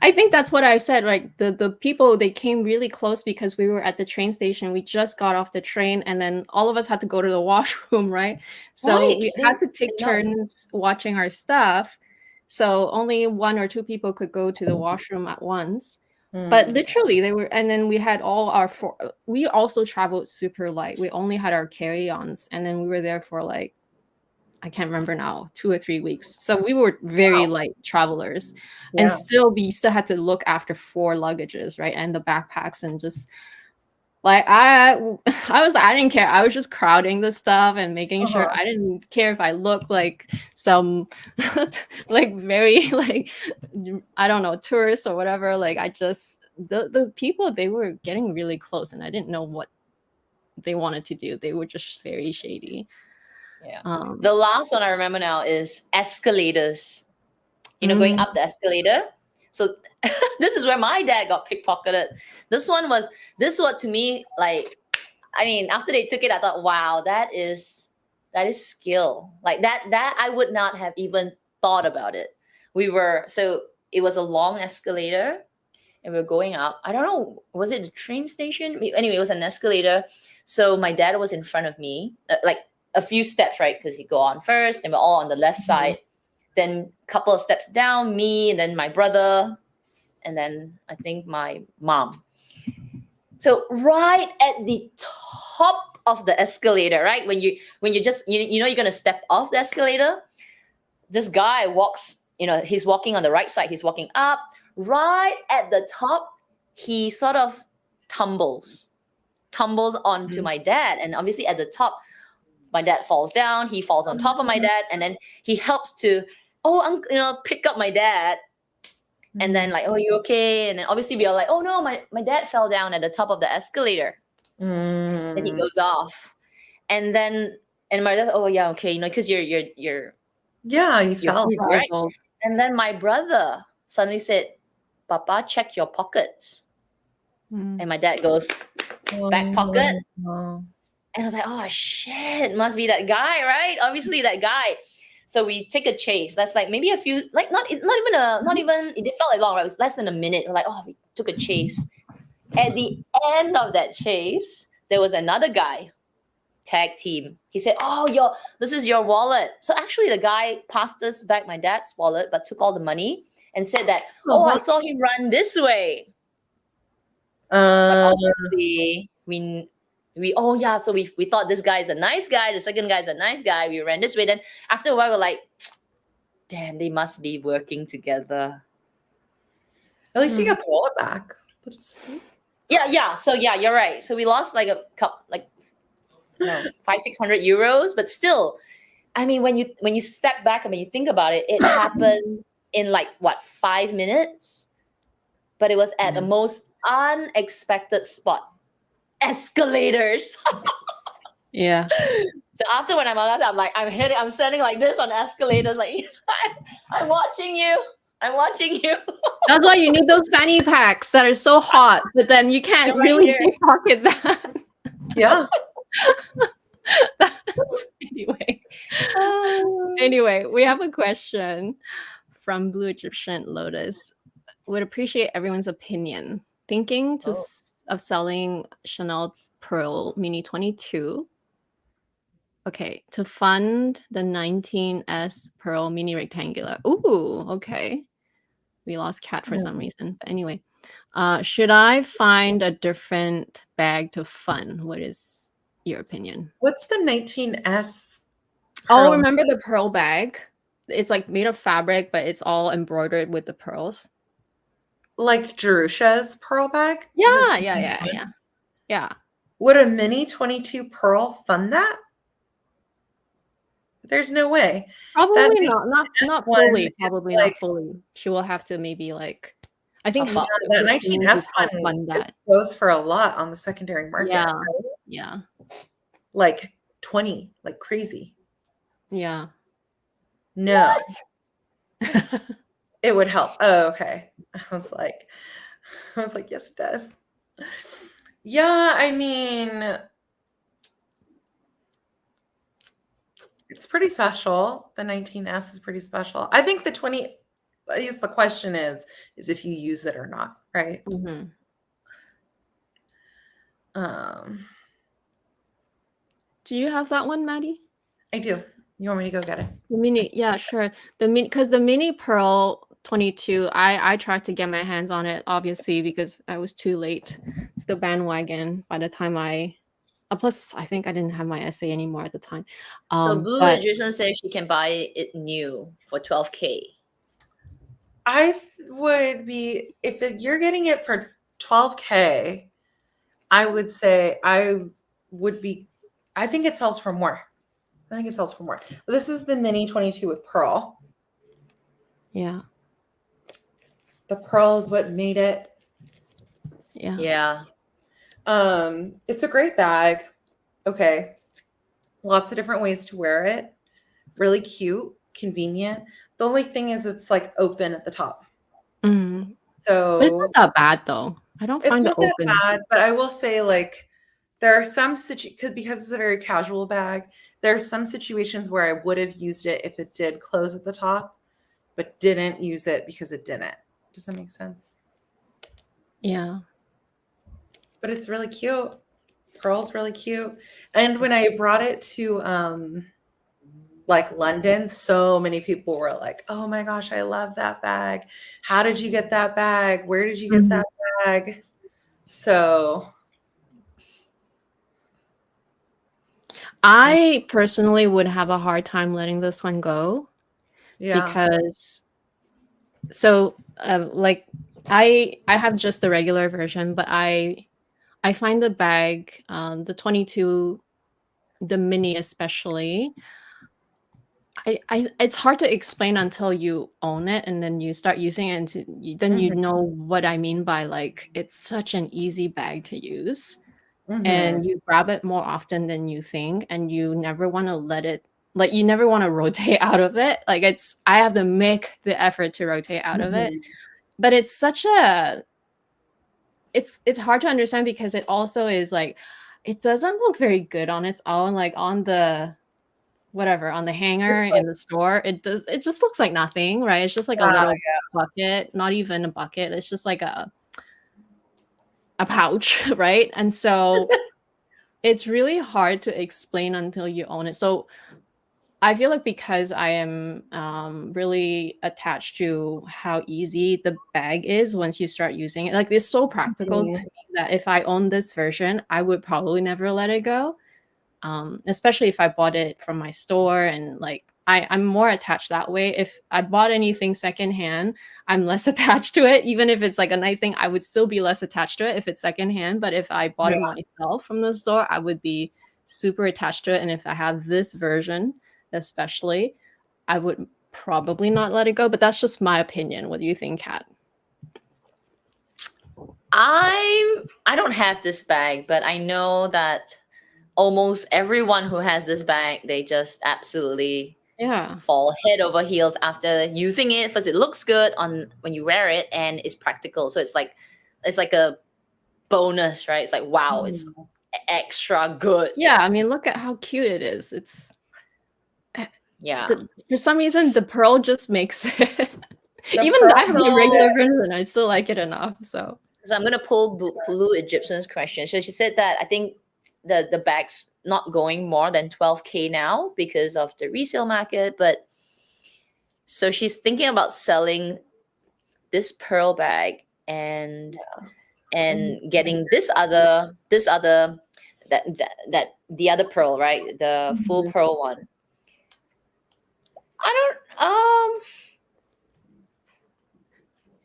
I think that's what I said. Like the people, they came really close because we were at the train station. We just got off the train, and then all of us had to go to the washroom, right? So we had to take turns watching our stuff. So only 1 or 2 people could go to the washroom at once. But literally they were, and then we had we also traveled super light. We only had our carry-ons, and then we were there for like, I can't remember now, 2 or 3 weeks. So we were very light travelers, and we still had to look after 4 luggages, right? And the backpacks, and just like, I didn't care. I was just crowding the stuff and making sure. I didn't care if I looked like some like very like, I don't know, tourists or whatever. Like the people, they were getting really close, and I didn't know what they wanted to do. They were just very shady. Yeah. The last one I remember now is escalators. Going up the escalator. So this is where my dad got pickpocketed. This was to me, like, I mean, after they took it, I thought, wow, that is skill. Like that I would not have even thought about it. So it was a long escalator, and we were going up. I don't know, was it the train station? Anyway, it was an escalator. So my dad was in front of me, like a few steps, right? Because he go on first, and we're all on the left side. Then a couple of steps down, me, and then my brother, and then I think my mom. So right at the top of the escalator, right? When you just you're gonna step off the escalator, this guy walks, he's walking on the right side, he's walking up. Right at the top, he sort of tumbles onto my dad. And obviously at the top, my dad falls down, he falls on top of my dad, and then he helps to, pick up my dad. And then like, oh, you okay? And then obviously we are like, oh no, my dad fell down at the top of the escalator. Then he goes off. And my dad, oh yeah, okay, because you're you fell, right? And then my brother suddenly said, Papa, check your pockets. And my dad goes, back pocket. And I was like, oh shit, must be that guy, right? Obviously that guy. So we take a chase. That's like maybe a few, like not even, it felt like long, right? It was less than a minute. We're like, oh, we took a chase. At the end of that chase, there was another guy, tag team. He said, oh, this is your wallet. So actually the guy passed us back my dad's wallet, but took all the money and said that, I saw him run this way. But obviously we so we thought this guy is a nice guy, the second guy is a nice guy, we ran this way. Then after a while, we're like, damn, they must be working together. At least you got the wallet back. Yeah. So yeah, you're right. So we lost like a cup, like 500-600 euros, but still, I mean, when you step back and when you think about it, it happened in like what, 5 minutes, but it was at the most unexpected spot, escalators. Yeah. So after when I'm on, I'm like, I'm standing like this on escalators, like I'm watching you. I'm watching you. That's why you need those fanny packs that are so hot, but then you can't They're right really here. pickpocket that. Yeah. Anyway, we have a question from Blue Egyptian Lotus. Would appreciate everyone's opinion. Thinking of selling Chanel Pearl Mini 22. Okay, to fund the 19S Pearl Mini Rectangular. Ooh, okay. We lost Cat for some reason. But anyway, should I find a different bag to fund? What is your opinion? What's the 19S? Oh, remember the pearl bag? It's like made of fabric, but it's all embroidered with the pearls. Like Jerusha's pearl bag? Yeah. Would a Mini 22 Pearl fund that? There's no way. Probably not fully. Probably like, not fully. She will have to maybe like, I think that 19S one goes for a lot on the secondary market. Yeah. Right? Yeah. Like 20, like crazy. Yeah. No. It would help. Oh, okay. I was like, yes, it does. Yeah, I mean, it's pretty special. The 19S is pretty special. I think the 20, I guess the question is if you use it or not, right? Mm-hmm. Do you have that one, Maddie? I do. You want me to go get it? The mini, yeah, sure. Because the mini Pearl 22, I tried to get my hands on it, obviously, because I was too late to the bandwagon by the time plus I think I didn't have my essay anymore at the time. So Blue Egyptian says she can buy it new for 12K. I would be, if you're getting it for 12K, I would say I think it sells for more. But this is the Mini 22 with pearl. Yeah. The pearl is what made it. Yeah. Yeah. It's a great bag. Okay. Lots of different ways to wear it. Really cute, convenient. The only thing is it's like open at the top. Mm. So but it's not that bad though. I don't find it open. It's not that bad, but I will say like there are some because it's a very casual bag, there are some situations where I would have used it if it did close at the top, but didn't use it because it didn't. Does that make sense? Yeah. But it's really cute. Pearl's really cute. And when I brought it to like London, so many people were like, oh my gosh, I love that bag. How did you get that bag? Where did you get that bag? So I personally would have a hard time letting this one go. Yeah. Because like I have just the regular version, but I find the bag, the 22, the mini especially, it's hard to explain until you own it and then you start using it, and then you know what I mean by like it's such an easy bag to use. And you grab it more often than you think, and you never want to let it, like you never want to rotate out of it. Like I have to make the effort to rotate out of it, but it's such a, it's hard to understand because it also is like, it doesn't look very good on its own, like on the whatever, on the hanger in the store. It just looks like nothing, right? It's just like a little bucket, not even a bucket. It's just like a pouch, right? And so it's really hard to explain until you own it. So I feel like because I am really attached to how easy the bag is once you start using it, like it's so practical to me that if I own this version, I would probably never let it go. Especially if I bought it from my store, and like I'm more attached that way. If I bought anything secondhand, I'm less attached to it. Even if it's like a nice thing, I would still be less attached to it if it's secondhand. But if I bought it myself from the store, I would be super attached to it. And if I have this version, especially, I would probably not let it go. But that's just my opinion. What do you think, Kat? I don't have this bag, but I know that almost everyone who has this bag, they just absolutely fall head over heels after using it, because it looks good on when you wear it and it's practical. So it's like a bonus, right? It's like, wow, it's extra good. Yeah, I mean, look at how cute it is. It's for some reason the pearl just makes it. Even though I have the regular version, I still like it enough. So I'm gonna pull Blue Egyptian's question. So she said that I think the bag's not going more than 12K now because of the resale market, but so she's thinking about selling this pearl bag and getting this other that the other pearl, right? The full pearl one. I don't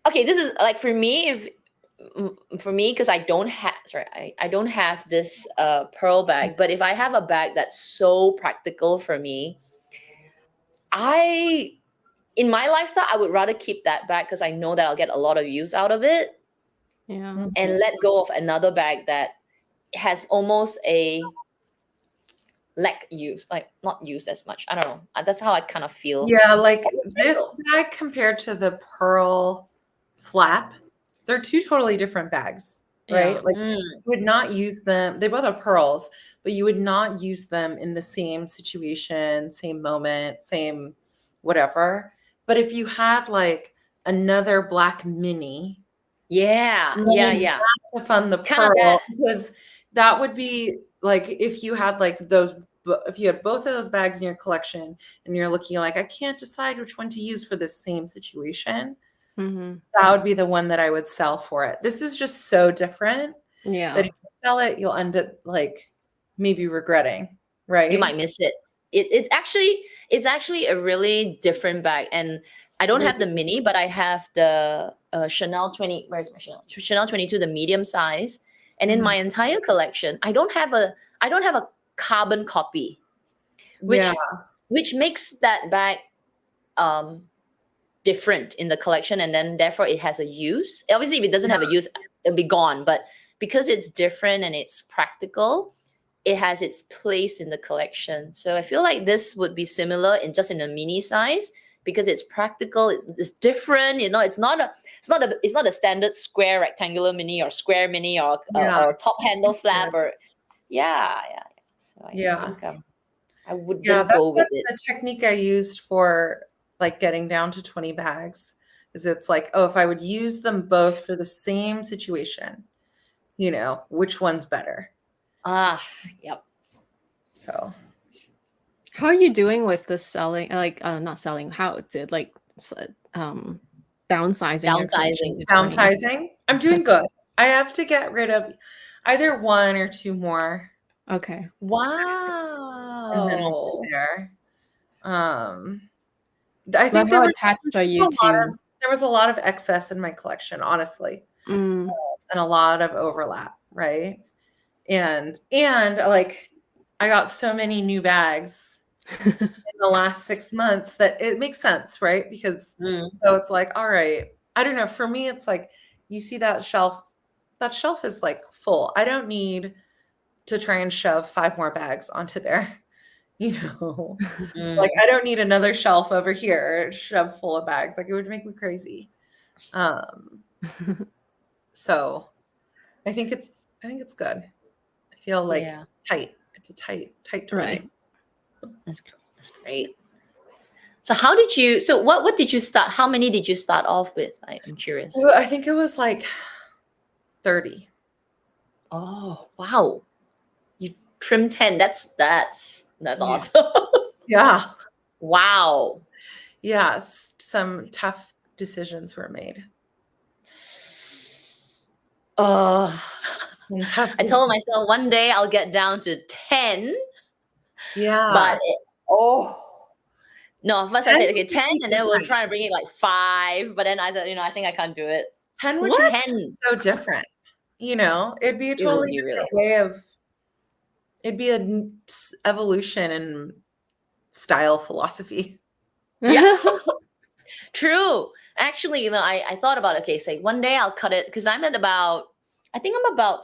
okay, this is like for me, because I don't have this pearl bag, but if I have a bag that's so practical for me, in my lifestyle, I would rather keep that bag because I know that I'll get a lot of use out of it. Yeah. And let go of another bag that has almost a lack use, like not used as much. I don't know. That's how I kind of feel. Yeah, like this bag compared to the pearl flap, they're two totally different bags, right? Like you would not use them. They both are pearls, but you would not use them in the same situation, same moment, same whatever. But if you had like another black mini, to fund the pearl, because that would be like if you had like if you had both of those bags in your collection and you're looking like, I can't decide which one to use for this same situation, that would be the one that I would sell for it. This is just so different that if you sell it, you'll end up like maybe regretting, right? You might miss it. It's actually a really different bag. And I don't have the mini, but I have the Chanel 20. Where's my Chanel? Chanel 22, the medium size. And in my entire collection, I don't have a carbon copy, which makes that bag different in the collection, and then therefore it has a use. Obviously, if it doesn't have a use, it'll be gone. But because it's different and it's practical, it has its place in the collection. So I feel like this would be similar in a mini size because it's practical. It's different. You know, it's not a standard square rectangular mini or square mini or top handle flap or So I think I would go with it. The technique I used for like getting down to 20 bags is it's like, oh, if I would use them both for the same situation, you know, which one's better? Yep. So how are you doing with the selling, like not selling, how did like downsizing? I'm doing good. I have to get rid of either one or two more. Okay. Wow. And then I'll be there. I think how attached are you to? There was a lot of excess in my collection, honestly, and a lot of overlap, right? And like I got so many new bags in the last 6 months that it makes sense, right? Because so it's like, all right, I don't know. For me, it's like you see that shelf is like full. I don't need to try and shove 5 more bags onto there. You know, like I don't need another shelf over here shoved full of bags. Like it would make me crazy. So I think it's good. I feel like tight. It's a tight 20. Right. That's great. So what did you start? How many did you start off with? I'm curious. I think it was like 30. Oh, wow. You trimmed 10. That's awesome. Yeah. Wow. Yes. Some tough decisions were made. Oh, And tough I told myself one day I'll get down to 10, yeah. but Oh, no, first I 10 said, okay, would 10, be and then we'll different. try to bring it like 5. But then I said, I think I can't do it. 10 would What? just be so different. It'd be a It would totally be different really. way of, it'd be an evolution in style philosophy. Yeah, true. Actually, I thought about, okay, say one day I'll cut it because I think I'm about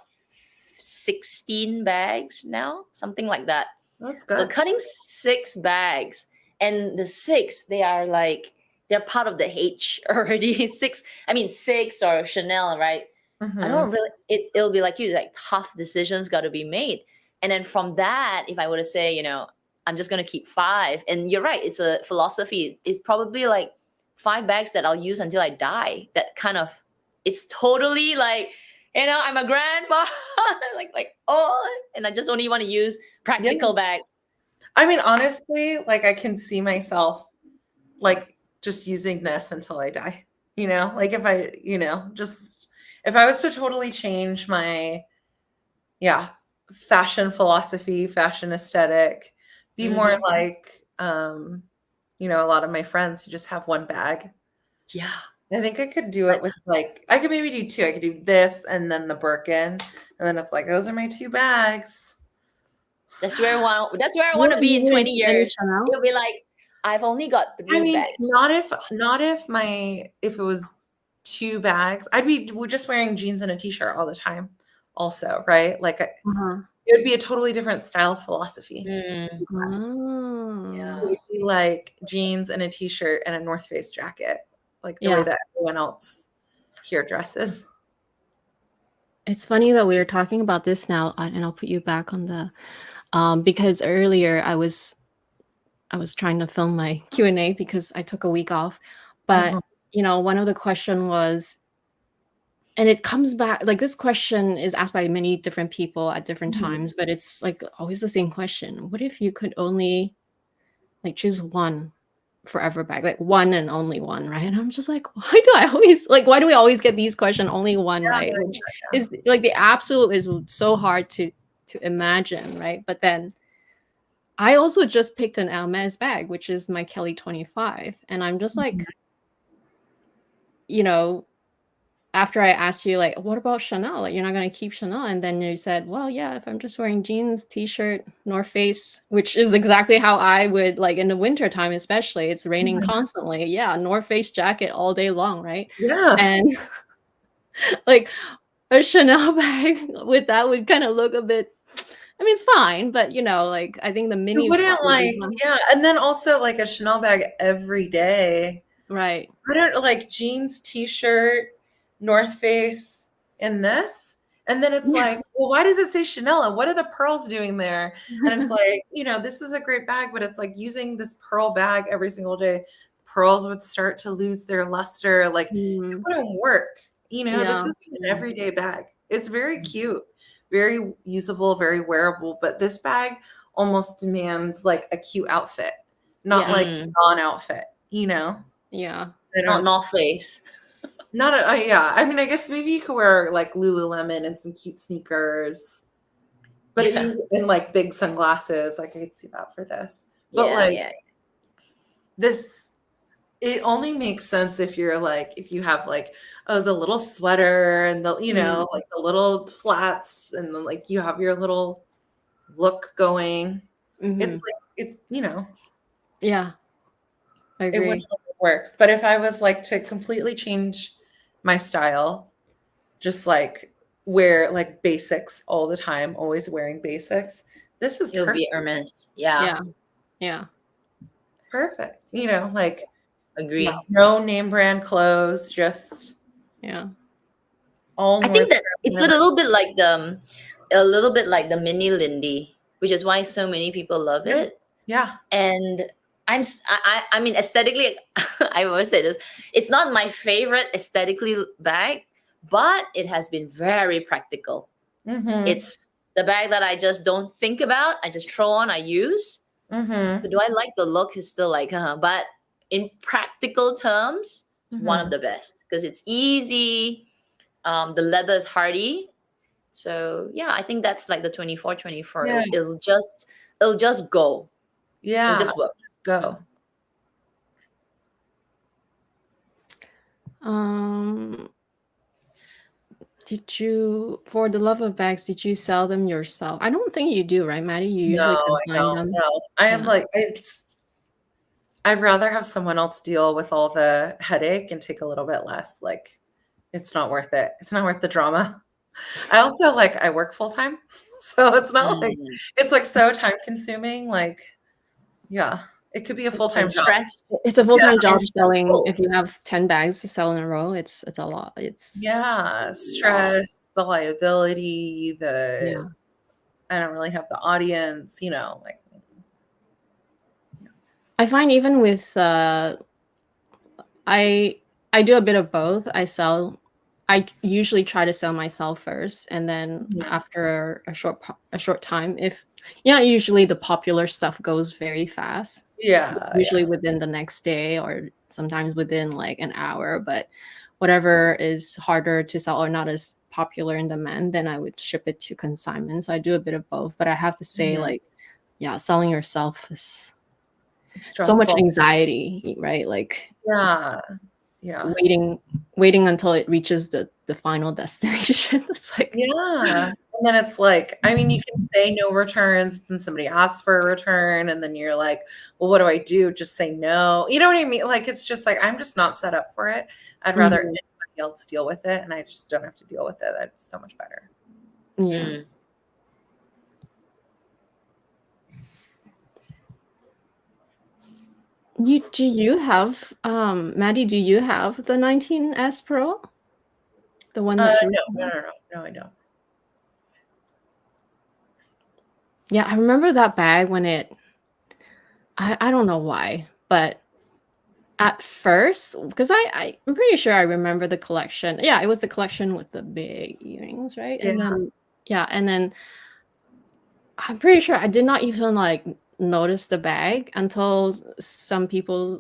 16 bags now, something like that. That's So good. cutting 6 bags, and the 6, they're part of the H already. 6 or Chanel, right? I Mhm. don't really, it'll be like you, like tough decisions got to be made. And then from that, if I were to say, I'm just going to keep 5, and you're right, it's a philosophy. It's probably like 5 bags that I'll use until I die. That kind of, it's totally like, I'm a grandma, and I just only want to use practical bags. I mean, honestly, like I can see myself like just using this until I die. Like if I, just if I was to totally change my fashion philosophy, fashion aesthetic, be more like a lot of my friends who just have one bag. Yeah. I think I could do it with I could maybe do 2. I could do this and then the Birkin, and then it's like those are my 2 bags. That's where I want to be in 20 years. It'll be like I've only got 3 bags. Not if if it was 2 bags. We're just wearing jeans and a t-shirt all the time also, right? Like it would be a totally different style philosophy. It would be like jeans and a t-shirt and a North Face jacket, like the way that everyone else here dresses. It's funny that we are talking about this now, and I'll put you back on the because earlier I was trying to film my Q&A because I took a week off, but one of the question was, and it comes back, like this question is asked by many different people at different times, but it's like always the same question. What if you could only like choose one forever bag, like one and only one, right? And I'm just like, why do we always get these questions, only one, right? Which is like the absolute is so hard to imagine, right? But then I also just picked an Hermes bag, which is my Kelly 25. And I'm just like, after I asked you, like, what about Chanel? Like, you're not going to keep Chanel. And then you said, well, yeah, if I'm just wearing jeans, t-shirt, North Face, which is exactly how I would, like in the winter time, especially, it's raining constantly. Yeah, North Face jacket all day long, right? Yeah. And like a Chanel bag with that would kind of look a bit, I mean, it's fine, but like I think the mini. You wouldn't and then also like a Chanel bag every day. Right. I don't like jeans, t-shirt, North Face, and this. And then it's like, well, why does it say Chanel? And what are the pearls doing there? And it's like, this is a great bag, but it's like using this pearl bag every single day. Pearls would start to lose their luster. Like it wouldn't work. This is an everyday bag. It's very cute, very usable, very wearable. But this bag almost demands like a cute outfit, not like a non-outfit, Yeah. Not North Face. I mean, I guess maybe you could wear like Lululemon and some cute sneakers, but and like big sunglasses. Like I could see that for this, but this, it only makes sense if you're like, if you have like the little sweater and the like the little flats and then like you have your little look going. It's like Yeah, I agree. It wouldn't work. But if I was like to completely change my style, just like wear like basics all the time, always wearing basics, this is It'll be Hermes. Yeah. Perfect. Like Agree. no name brand clothes, just all. I think that it's a little bit like the mini Lindy, which is why so many people love it. Yeah. And I mean, aesthetically, I always say this, it's not my favorite aesthetically bag, but it has been very practical. It's the bag that I just don't think about. I just throw on, I use. But do I like the look? Is still like, but in practical terms, it's one of the best because it's easy. The leather is hardy. So yeah, I think that's like the 24. Yeah. It'll just go. Yeah. It'll just work. Just go. Did you, for the love of bags, did you sell them yourself? I don't think you do, right, Maddie? You usually No, I consign don't. them. No, I am Yeah. like, I'd rather have someone else deal with all the headache and take a little bit less. Like, it's not worth it. It's not worth the drama. I also I work full time, so it's not like it's like so time consuming. Like, yeah, it could be a full time job. Stress. It's a full-time job and selling. stressful. If you have 10 bags to sell in a row, it's a lot. It's Stress, the liability, yeah. I don't really have the audience, like. I find even with I do a bit of both. I usually try to sell myself first, and then after a short time, if usually the popular stuff goes very fast. Yeah. Usually within the next day, or sometimes within like an hour. But whatever is harder to sell or not as popular in demand, then I would ship it to consignment. So I do a bit of both. But I have to say, selling yourself is stressful. So much anxiety, right? Like waiting until it reaches the final destination. It's like and then it's like, I mean, you can say no returns and somebody asks for a return, and then you're like, well, what do I do? Just say no. You know what I mean? Like, it's just like, I'm just not set up for it. I'd rather anybody else deal with it, and I just don't have to deal with it. That's so much better. Yeah. Do you have Maddie, do you have the 19S Pro? The one that No, I don't. Yeah, I remember that bag when I don't know why, but at first, because I'm pretty sure I remember the collection. Yeah, it was the collection with the big earrings, right? And then and then I'm pretty sure I did not even like notice the bag until some people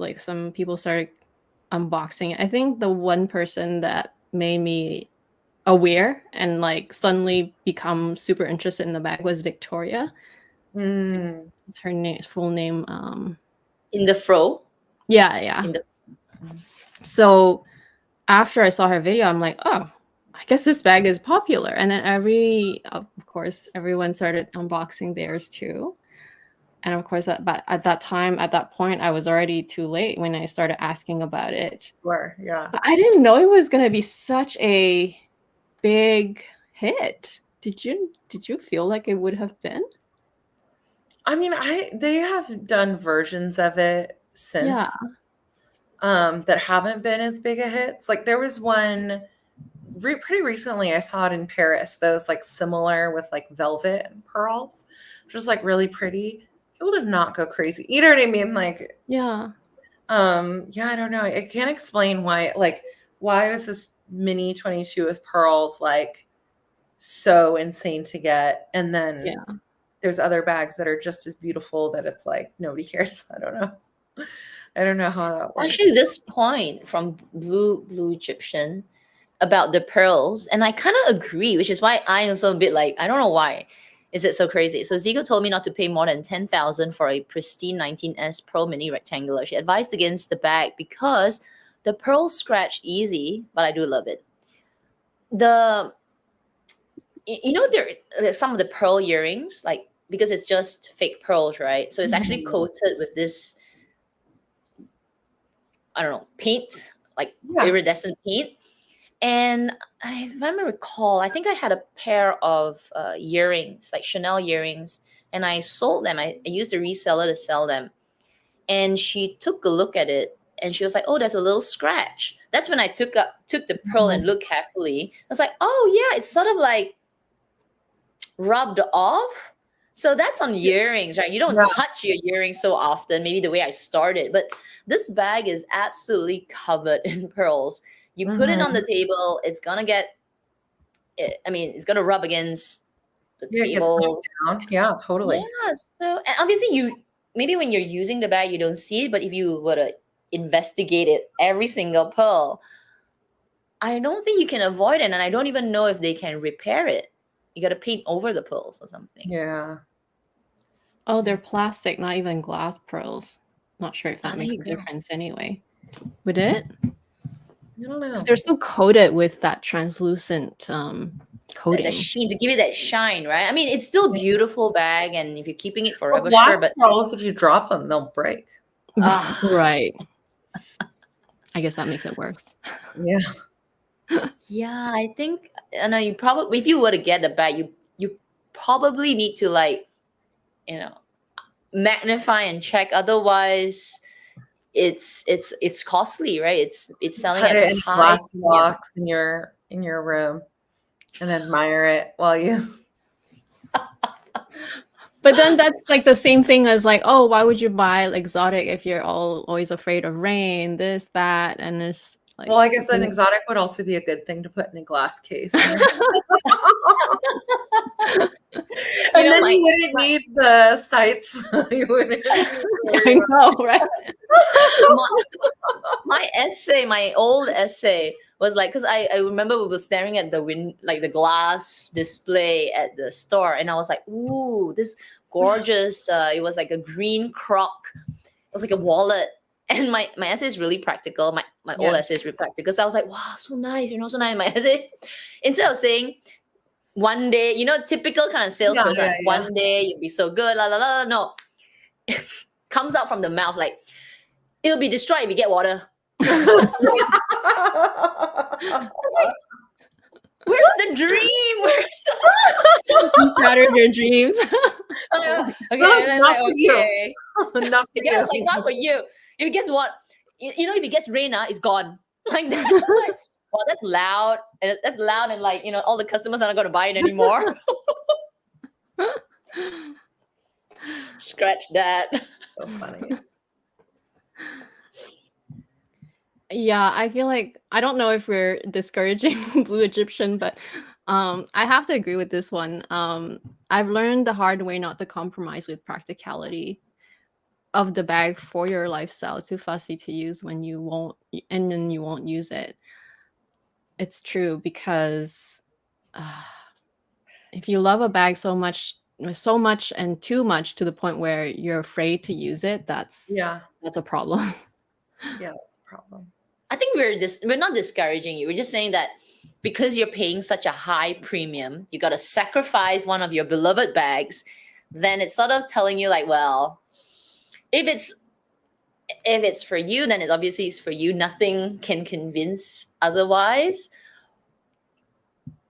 started unboxing it. I think the one person that made me aware and like suddenly become super interested in the bag was Victoria. It's her full name. In the fro. Yeah. So after I saw her video, I'm like, oh, I guess this bag is popular. And then of course, everyone started unboxing theirs too. And of course, at that point, I was already too late when I started asking about it. Sure, yeah. But I didn't know it was going to be such a big hit. Did you feel like it would have been? I mean, they have done versions of it since that haven't been as big a hits. Like, there was one pretty recently, I saw it in Paris that was like similar with like velvet and pearls, which was like really pretty. People did not go crazy. You know what I mean? Like, I don't know. I can't explain why was this mini 22 with pearls like so insane to get, and then there's other bags that are just as beautiful that it's like nobody cares. I don't know how that works. Actually, this point from Blue Egyptian about the pearls, and I kind of agree, which is why I am so a bit like, I don't know why is it so crazy. So Zico told me not to pay more than 10,000 for a pristine 19S Pearl Mini Rectangular. She advised against the bag because the pearls scratch easy, but I do love it. There's some of the pearl earrings, like, because it's just fake pearls, right? So it's actually coated with this, I don't know, paint, like iridescent paint. And if I recall, I think I had a pair of earrings, like Chanel earrings, and I sold them. I used a reseller to sell them. And she took a look at it, and she was like, oh, there's a little scratch. That's when I took the pearl and looked carefully. I was like, oh, yeah, it's sort of like rubbed off. So that's on earrings, right? You don't touch your earrings so often, maybe the way I started. But this bag is absolutely covered in pearls. You put it on the table, it's going to rub against the table. Yeah, totally. Yeah, so and obviously maybe when you're using the bag, you don't see it, but if you were to investigate it, every single pearl, I don't think you can avoid it, and I don't even know if they can repair it. You got to paint over the pearls or something. Yeah. Oh, they're plastic, not even glass pearls. Not sure if that there makes a you go. difference anyway. Would it? I don't know. Because they're still coated with that translucent coating. The sheen to give it that shine, right? I mean, it's still beautiful bag, and if you're keeping it Well, forever, glass sure, but pearls, if you drop them, they'll break. Right. I guess that makes it worse. Yeah. yeah, I think, and you probably, if you were to get the bag, you probably need to, like, you know, magnify and check. Otherwise, it's costly, right? It's selling Put at it a in a high glass premium. box in your room and admire it while you. But then that's like the same thing as like, oh, why would you buy exotic if you're always afraid of rain, this, that, and it's like. Well, I guess an exotic would also be a good thing to put in a glass case. And then you wouldn't need the sights. You wouldn't. I know, right? my old essay was like, because I remember we were staring at the like the glass display at the store, and I was like, ooh, this gorgeous, it was like a green croc, it was like a wallet. And my essay is really practical. My old essay is really practical. So I was like, wow, so nice, so nice. My essay, instead of saying one day, typical kind of salesperson, one day you'll be so good, la la la. No, comes out from the mouth like, it'll be destroyed if you get water. Where's the dream? You shattered your dreams. Okay, not for you. Not for you. Like, not for you. If it gets what, if it gets rain, it's gone. Like that. Like, well, that's loud. And that's loud, and like, all the customers are not going to buy it anymore. Scratch that. So funny. Yeah, I feel like, I don't know if we're discouraging Blue Egyptian, but I have to agree with this one. I've learned the hard way not to compromise with practicality of the bag for your lifestyle. It's too fussy to use when you won't, and then you won't use it. It's true, because if you love a bag so much and too much to the point where you're afraid to use it, that's a problem. Yeah, that's a problem. I think we're not discouraging you. We're just saying that because you're paying such a high premium, you got to sacrifice one of your beloved bags. Then it's sort of telling you like, well, if it's for you, then it's obviously it's for you. Nothing can convince otherwise.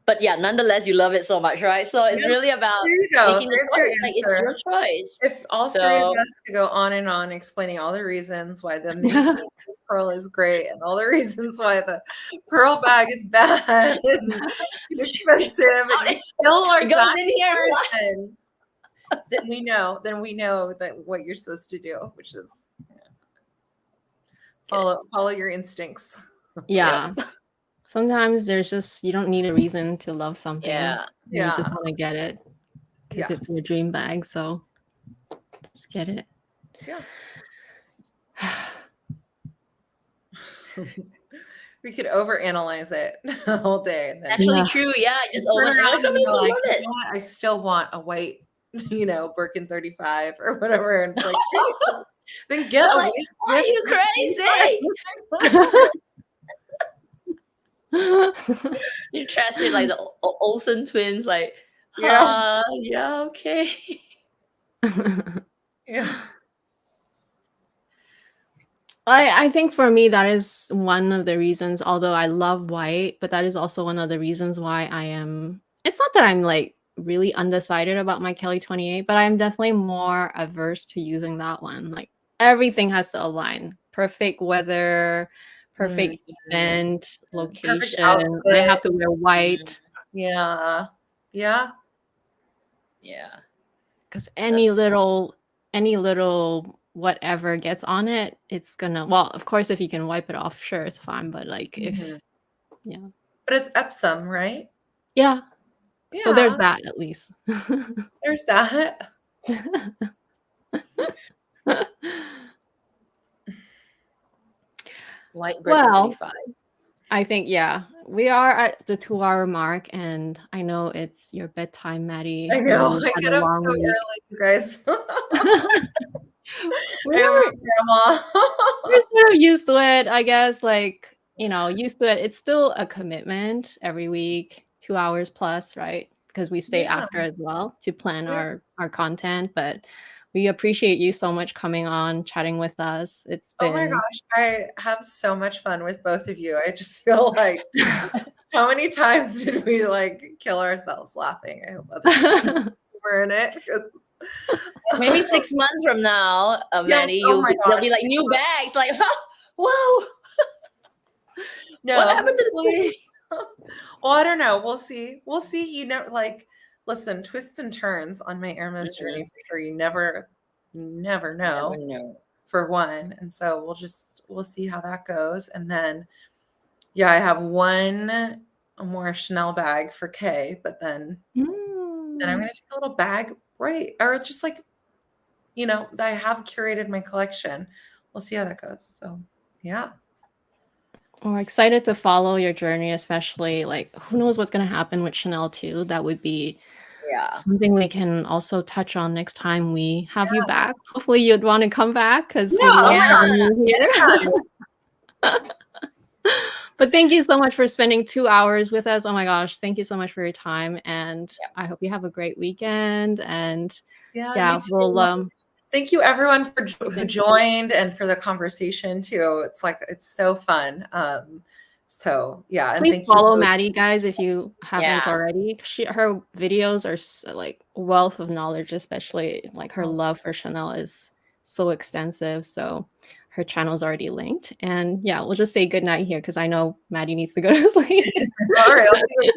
But yeah, nonetheless, you love it so much, right? So it's really about making the choice. Like, it's your choice. If all three of us could go on and on explaining all the reasons why the mini pearl is great and all the reasons why the pearl bag is bad and expensive, and you still are not in here, then we know that what you're supposed to do, which is follow your instincts. Yeah. Sometimes there's just, you don't need a reason to love something. Yeah. You just want to get it because it's your dream bag. So just get it. Yeah. We could overanalyze it the whole day. And then actually true. Yeah. Just overanalyze. Some people love it. You know what? I still want a white, Birkin 35 or whatever. And like, then get a white. Are you crazy? You trash it like the Olsen twins, like, okay. Yeah. I think for me, that is one of the reasons, although I love white, but that is also one of the reasons why it's not that I'm like really undecided about my Kelly 28, but I'm definitely more averse to using that one. Like, everything has to align. Perfect weather, perfect event, location. I have to wear white. Yeah. Because any little whatever gets on it, it's gonna, well, of course, if you can wipe it off, sure, it's fine. But like, but it's Epsom, right? Yeah. So there's that, at least. There's that. White Virgin 35. I think, yeah, we are at the 2-hour mark, and I know it's your bedtime, Maddie. I know. You I had get a up so long week. early, you guys. We're I'm a grandma. we're sort of used to it, I guess. Like, used to it. It's still a commitment every week, 2 hours plus, right? Because we stay Yeah, after as well to plan yeah. our content. But we appreciate you so much coming on, chatting with us. It's Oh my been gosh, I have so much fun with both of you. I just feel like how many times did we like kill ourselves laughing? I hope other people were in it. 'Cause- Maybe 6 months from now, Yes, Maddie, oh my there'll be gosh. like new bags. Like, whoa, No, what happened to the hopefully- Well, I don't know. We'll see. We'll see. You know, like, listen, twists and turns on my Hermes journey for sure. You never Never know, know. for one. And so we'll see how that goes. And then, yeah, I have one more Chanel bag for Kay, but then I'm going to take a little bag, right? Or just like, I have curated my collection. We'll see how that goes. So, yeah. We're excited to follow your journey, especially like who knows what's going to happen with Chanel too. That would be Yeah. something we can also touch on next time we have you back. Hopefully you'd want to come back because we Yeah, love oh my having gosh, you here. But thank you so much for spending 2 hours with us. Oh my gosh, thank you so much for your time. And I hope you have a great weekend. And Yeah, you we'll thank you everyone who joined and for the conversation too. It's like it's so fun. So yeah, and please thank follow you. Maddie, guys, if you haven't already. Her videos are like a wealth of knowledge, especially like her love for Chanel is so extensive. So her channel's already linked. And yeah, we'll just say good night here because I know Maddie needs to go to sleep. All right. Okay.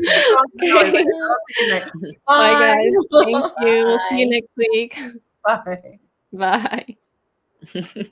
Bye. Bye, guys. Thank you. We'll see you Bye. next week. Bye. Bye.